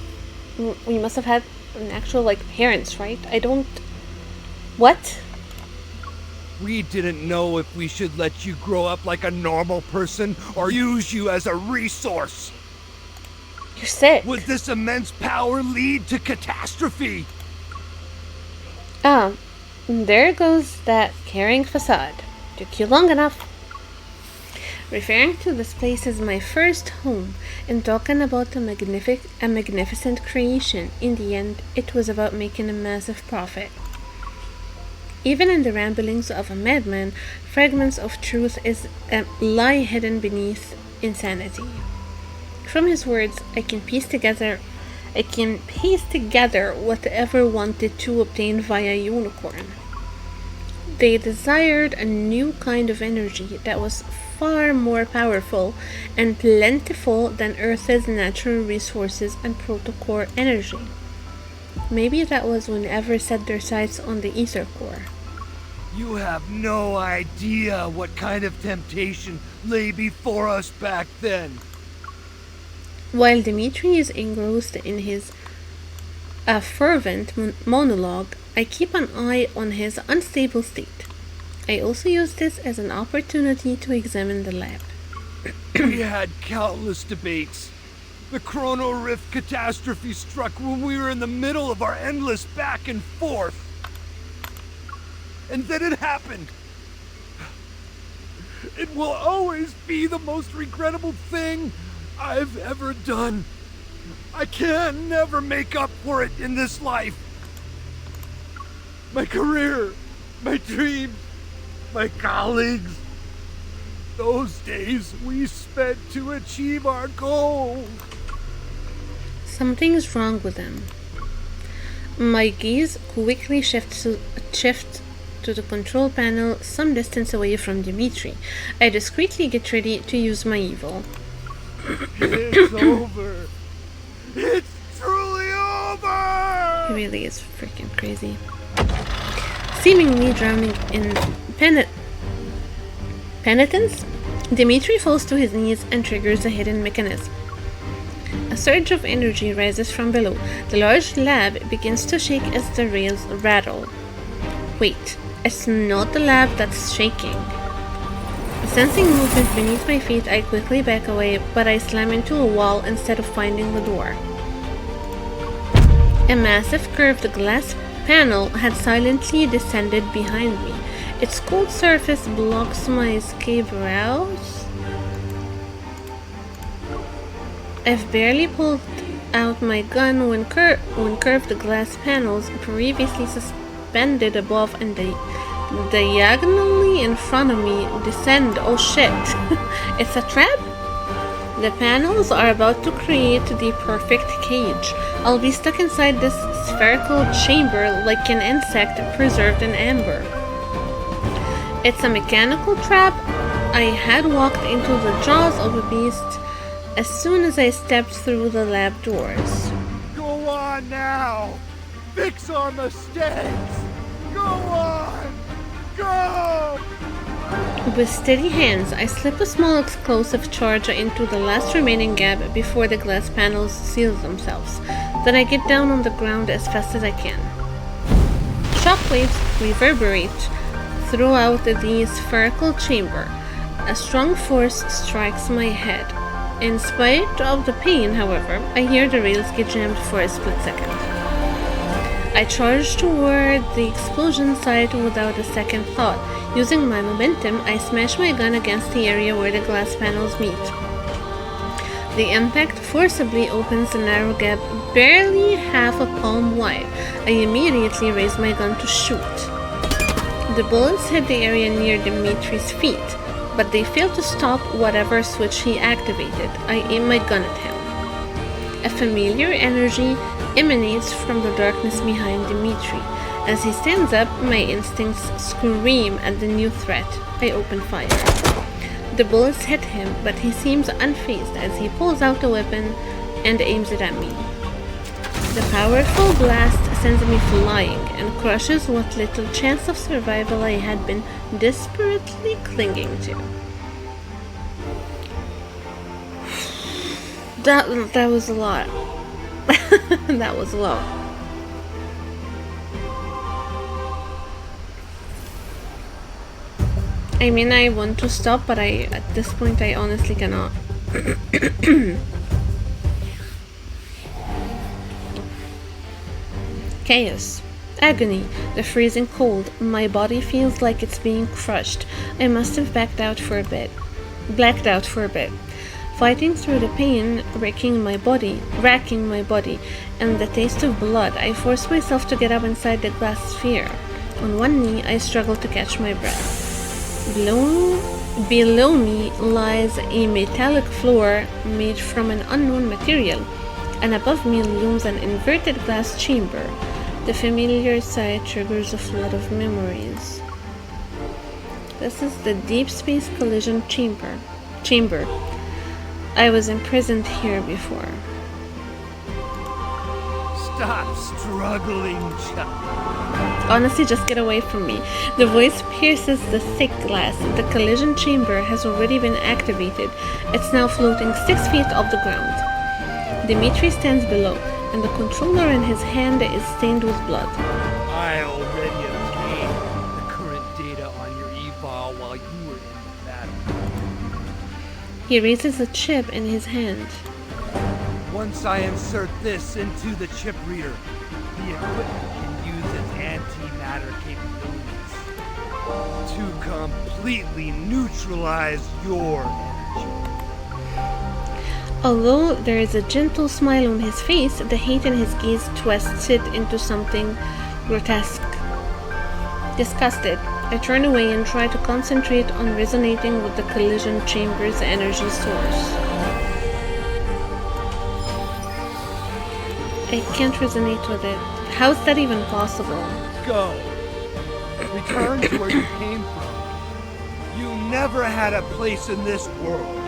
A: We must have had an actual, like, parents, right? I don't... What?
I: We didn't know if we should let you grow up like a normal person or use you as a resource.
A: You're sick.
I: Would this immense power lead to catastrophe?
A: Ah, there goes that caring facade. Took you long enough. Referring to this place as my first home and talking about a magnificent creation, in the end, it was about making a massive profit. Even in the ramblings of a madman, fragments of truth lie hidden beneath insanity. From his words, I can piece together whatever wanted to obtain via unicorn. They desired a new kind of energy that was far more powerful and plentiful than Earth's natural resources and protocore energy. Maybe that was whenever set their sights on the ether core.
I: You have no idea what kind of temptation lay before us back then.
A: While Dimitri is engrossed in his fervent monologue, I keep an eye on his unstable state. I also use this as an opportunity to examine the lab.
I: We had countless debates. The Chrono Rift catastrophe struck when we were in the middle of our endless back and forth. And then it happened. It will always be the most regrettable thing I've ever done. I can never make up for it in this life. My career, my dreams, my colleagues. Those days we spent to achieve our goal.
A: Something's wrong with him. My gaze quickly shifts to the control panel some distance away from Dimitri. I discreetly get ready to use my evil.
I: It's over. It's truly over!
A: He really is freaking crazy. Seemingly drowning in penitence, Dimitri falls to his knees and triggers a hidden mechanism. A surge of energy rises from below. The large lab begins to shake as the rails rattle. Wait, it's not the lab that's shaking. Sensing movement beneath my feet, I quickly back away, but I slam into a wall instead of finding the door. A massive curved glass panel had silently descended behind me. Its cold surface blocks my escape route. I've barely pulled out my gun when curved glass panels previously suspended above and diagonally in front of me descend. Oh shit. It's a trap? The panels are about to create the perfect cage. I'll be stuck inside this spherical chamber like an insect preserved in amber. It's a mechanical trap. I had walked into the jaws of a beast as soon as I stepped through the lab doors.
I: Go on now! Fix our mistakes! Go on! Go!
A: With steady hands, I slip a small explosive charge into the last remaining gap before the glass panels seal themselves. Then I get down on the ground as fast as I can. Shockwaves reverberate throughout the spherical chamber. A strong force strikes my head. In spite of the pain, however, I hear the rails get jammed for a split second. I charged toward the explosion site without a second thought. Using my momentum, I smash my gun against the area where the glass panels meet. The impact forcibly opens a narrow gap barely half a palm wide. I immediately raise my gun to shoot. The bullets hit the area near Dimitri's feet, but they fail to stop whatever switch he activated. I aim my gun at him. A familiar energy emanates from the darkness behind Dimitri. As he stands up, my instincts scream at the new threat. I open fire. The bullets hit him, but he seems unfazed as he pulls out a weapon and aims it at me. The powerful blast sends me flying and crushes what little chance of survival I had been desperately clinging to. That was a lot. That was a lot. I mean, I want to stop, but at this point I honestly cannot. Chaos. Agony. The freezing cold. My body feels like it's being crushed. I must have blacked out for a bit. Fighting through the pain, racking my body, and the taste of blood, I force myself to get up inside the glass sphere. On one knee, I struggle to catch my breath. Below me lies a metallic floor made from an unknown material, and above me looms an inverted glass chamber. The familiar sight triggers a flood of memories. This is the Deepspace collision chamber. I was imprisoned here before.
I: Stop struggling, child.
A: Honestly, just get away from me. The voice pierces the thick glass. The collision chamber has already been activated. It's now floating 6 feet off the ground. Dimitri stands below, and the controller in his hand is stained with blood.
I: I already obtained the current data on your eval while you were in the battle.
A: He raises a chip in his hand.
I: Once I insert this into the chip reader, the equipment can use its antimatter capabilities to completely neutralize your energy.
A: Although there is a gentle smile on his face, the hate in his gaze twists it into something grotesque. Disgusted, I turn away and try to concentrate on resonating with the collision chamber's energy source. I can't resonate with it. How's that even possible?
I: Go. Return to where you came from. You never had a place in this world.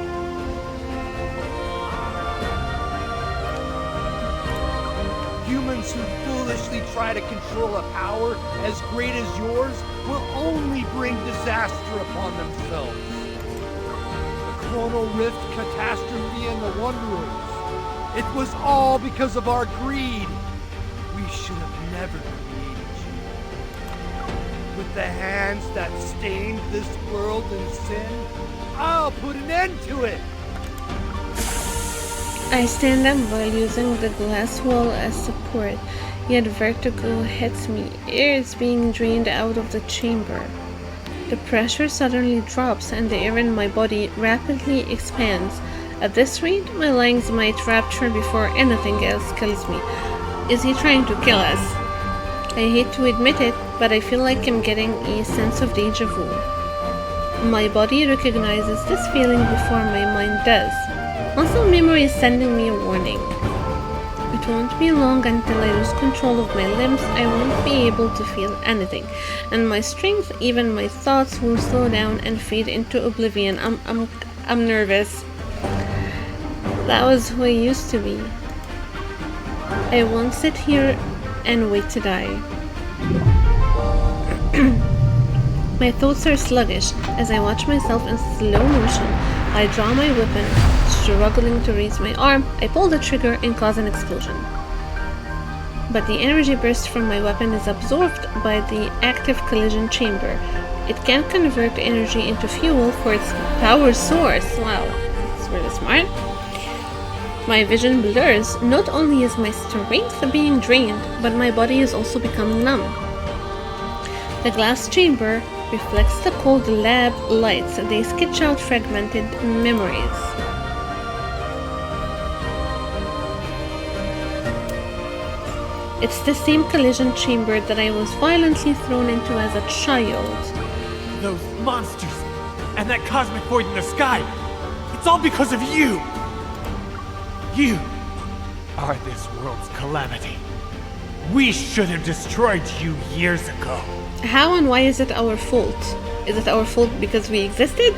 I: Humans who foolishly try to control a power as great as yours will only bring disaster upon themselves. The Chronal Rift catastrophe and the Wanderers. It was all because of our greed. We should have never created you. With the hands that stained this world in sin, I'll put an end to it.
A: I stand up while using the glass wall as support, yet vertigo hits me, air is being drained out of the chamber. The pressure suddenly drops and the air in my body rapidly expands. At this rate, my lungs might rupture before anything else kills me. Is he trying to kill us? I hate to admit it, but I feel like I'm getting a sense of deja vu. My body recognizes this feeling before my mind does. Muscle memory is sending me a warning. It won't be long until I lose control of my limbs. I won't be able to feel anything, and my strength, even my thoughts, will slow down and fade into oblivion. I'm nervous. That was who I used to be. I won't sit here and wait to die. My thoughts are sluggish as I watch myself in slow motion. I draw my weapon, struggling to raise my arm. I pull the trigger and cause an explosion. But the energy burst from my weapon is absorbed by the active collision chamber. It can't convert energy into fuel for its power source. Wow, that's really smart. My vision blurs. Not only is my strength being drained, but my body is also becoming numb. The glass chamber reflects the cold lab lights. They sketch out fragmented memories. It's the same collision chamber that I was violently thrown into as a child.
J: Those monsters and that cosmic void in the sky. It's all because of you. You are this world's calamity. We should have destroyed you years ago.
A: How and why is it our fault? Is it our fault because we existed?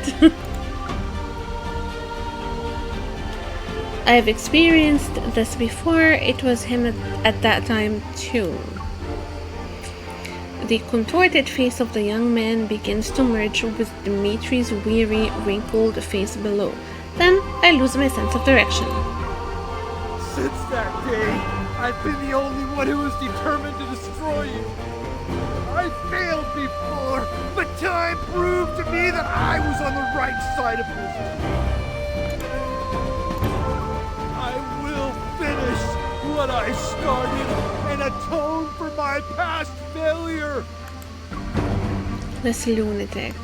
A: I've experienced this before. It was him at that time too. The contorted face of the young man begins to merge with Dimitri's weary, wrinkled face below. Then I lose my sense of direction.
K: Since that day, I've been the only one who was determined to destroy you. I failed before, but time proved to me that I was on the right side of history. I will finish what I started and atone for my past failure.
A: This lunatic.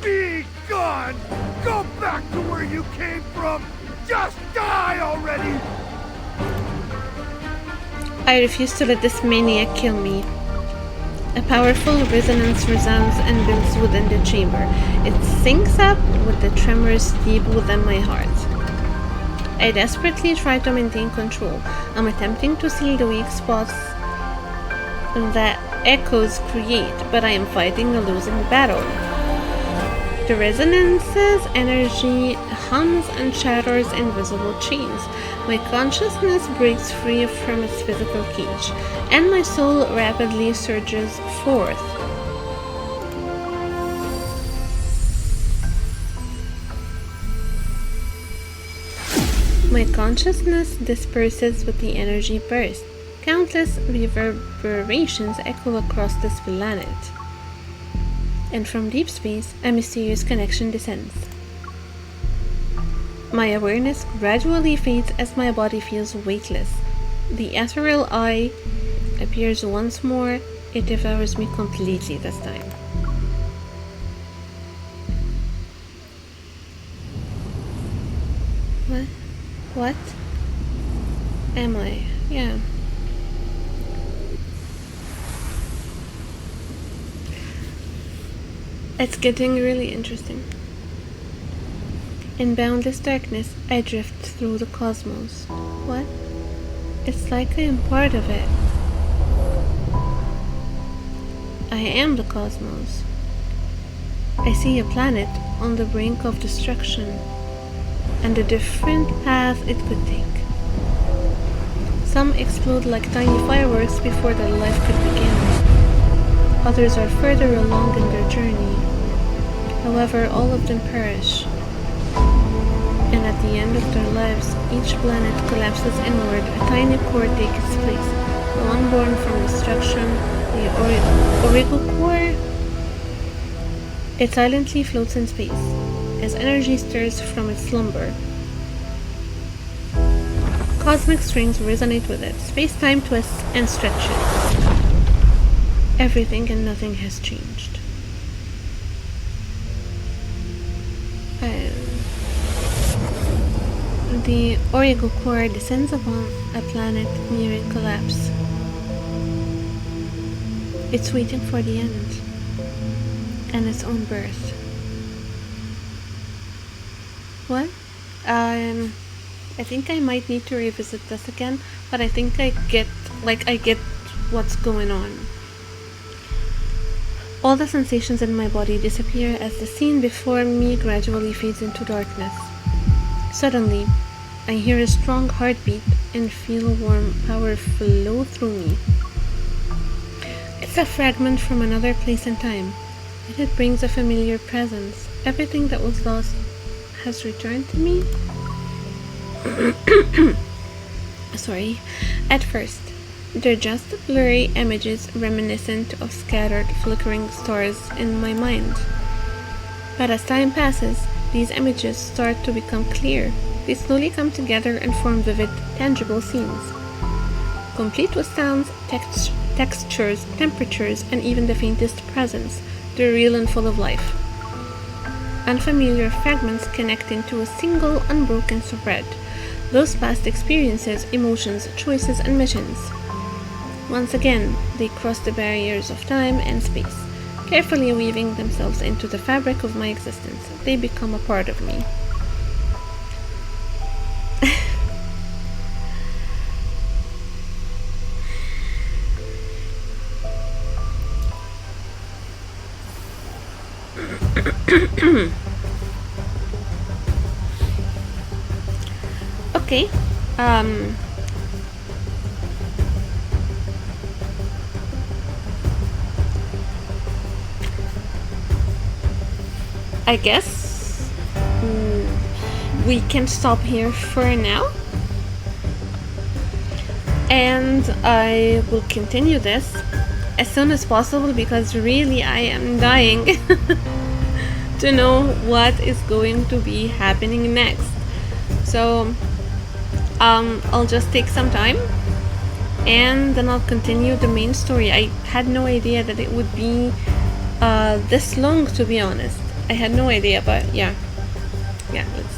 K: Be gone! Go back to where you came from! Just die already!
A: I refuse to let this maniac kill me. A powerful resonance resounds and builds within the chamber. It syncs up with the tremors deep within my heart. I desperately try to maintain control. I'm attempting to seal the weak spots that echoes create, but I am fighting a losing battle. The resonance's energy hums and shatters invisible chains. My consciousness breaks free from its physical cage, and my soul rapidly surges forth. My consciousness disperses with the energy burst. Countless reverberations echo across this planet. And from deep space, a mysterious connection descends. My awareness gradually fades as my body feels weightless. The ethereal eye appears once more. It devours me completely this time. What? Am I? Yeah. It's getting really interesting. In boundless darkness, I drift through the cosmos. What? It's like I am part of it. I am the cosmos. I see a planet on the brink of destruction, and a different path it could take. Some explode like tiny fireworks before their life could begin. Others are further along in their journey. However, all of them perish. And at the end of their lives, each planet collapses inward. A tiny core takes its place. The one born from destruction, the Origo core. It silently floats in space, as energy stirs from its slumber. Cosmic strings resonate with it. Space-time twists and stretches. Everything and nothing has changed. The Origo core descends upon a planet nearing collapse. It's waiting for the end and its own birth. What? I think I might need to revisit this again, but I think I get what's going on. All the sensations in my body disappear as the scene before me gradually fades into darkness. Suddenly, I hear a strong heartbeat and feel warm power flow through me. It's a fragment from another place and time, and it brings a familiar presence. Everything that was lost has returned to me. Sorry. At first, they're just blurry images reminiscent of scattered, flickering stars in my mind. But as time passes, these images start to become clear. They slowly come together and form vivid, tangible scenes, complete with sounds, textures, temperatures, and even the faintest presence. They're real and full of life. Unfamiliar fragments connecting to a single unbroken thread. Those past experiences, emotions, choices, and missions. Once again, they cross the barriers of time and space, carefully weaving themselves into the fabric of my existence. They become a part of me. Okay, I guess we can stop here for now, and I will continue this as soon as possible because really I am dying to know what is going to be happening next. So I'll just take some time and then I'll continue the main story. I had no idea that it would be this long, to be honest. I had no idea, but yeah, let's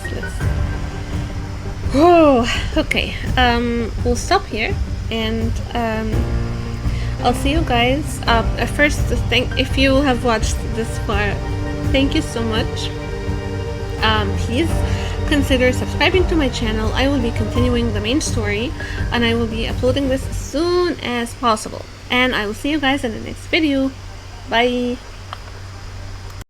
A: oh, okay, we'll stop here, and I'll see you guys. First, if you have watched this far, thank you so much. Please consider subscribing to my channel. I will be continuing the main story, and I will be uploading this as soon as possible. And I will see you guys in the next video. Bye!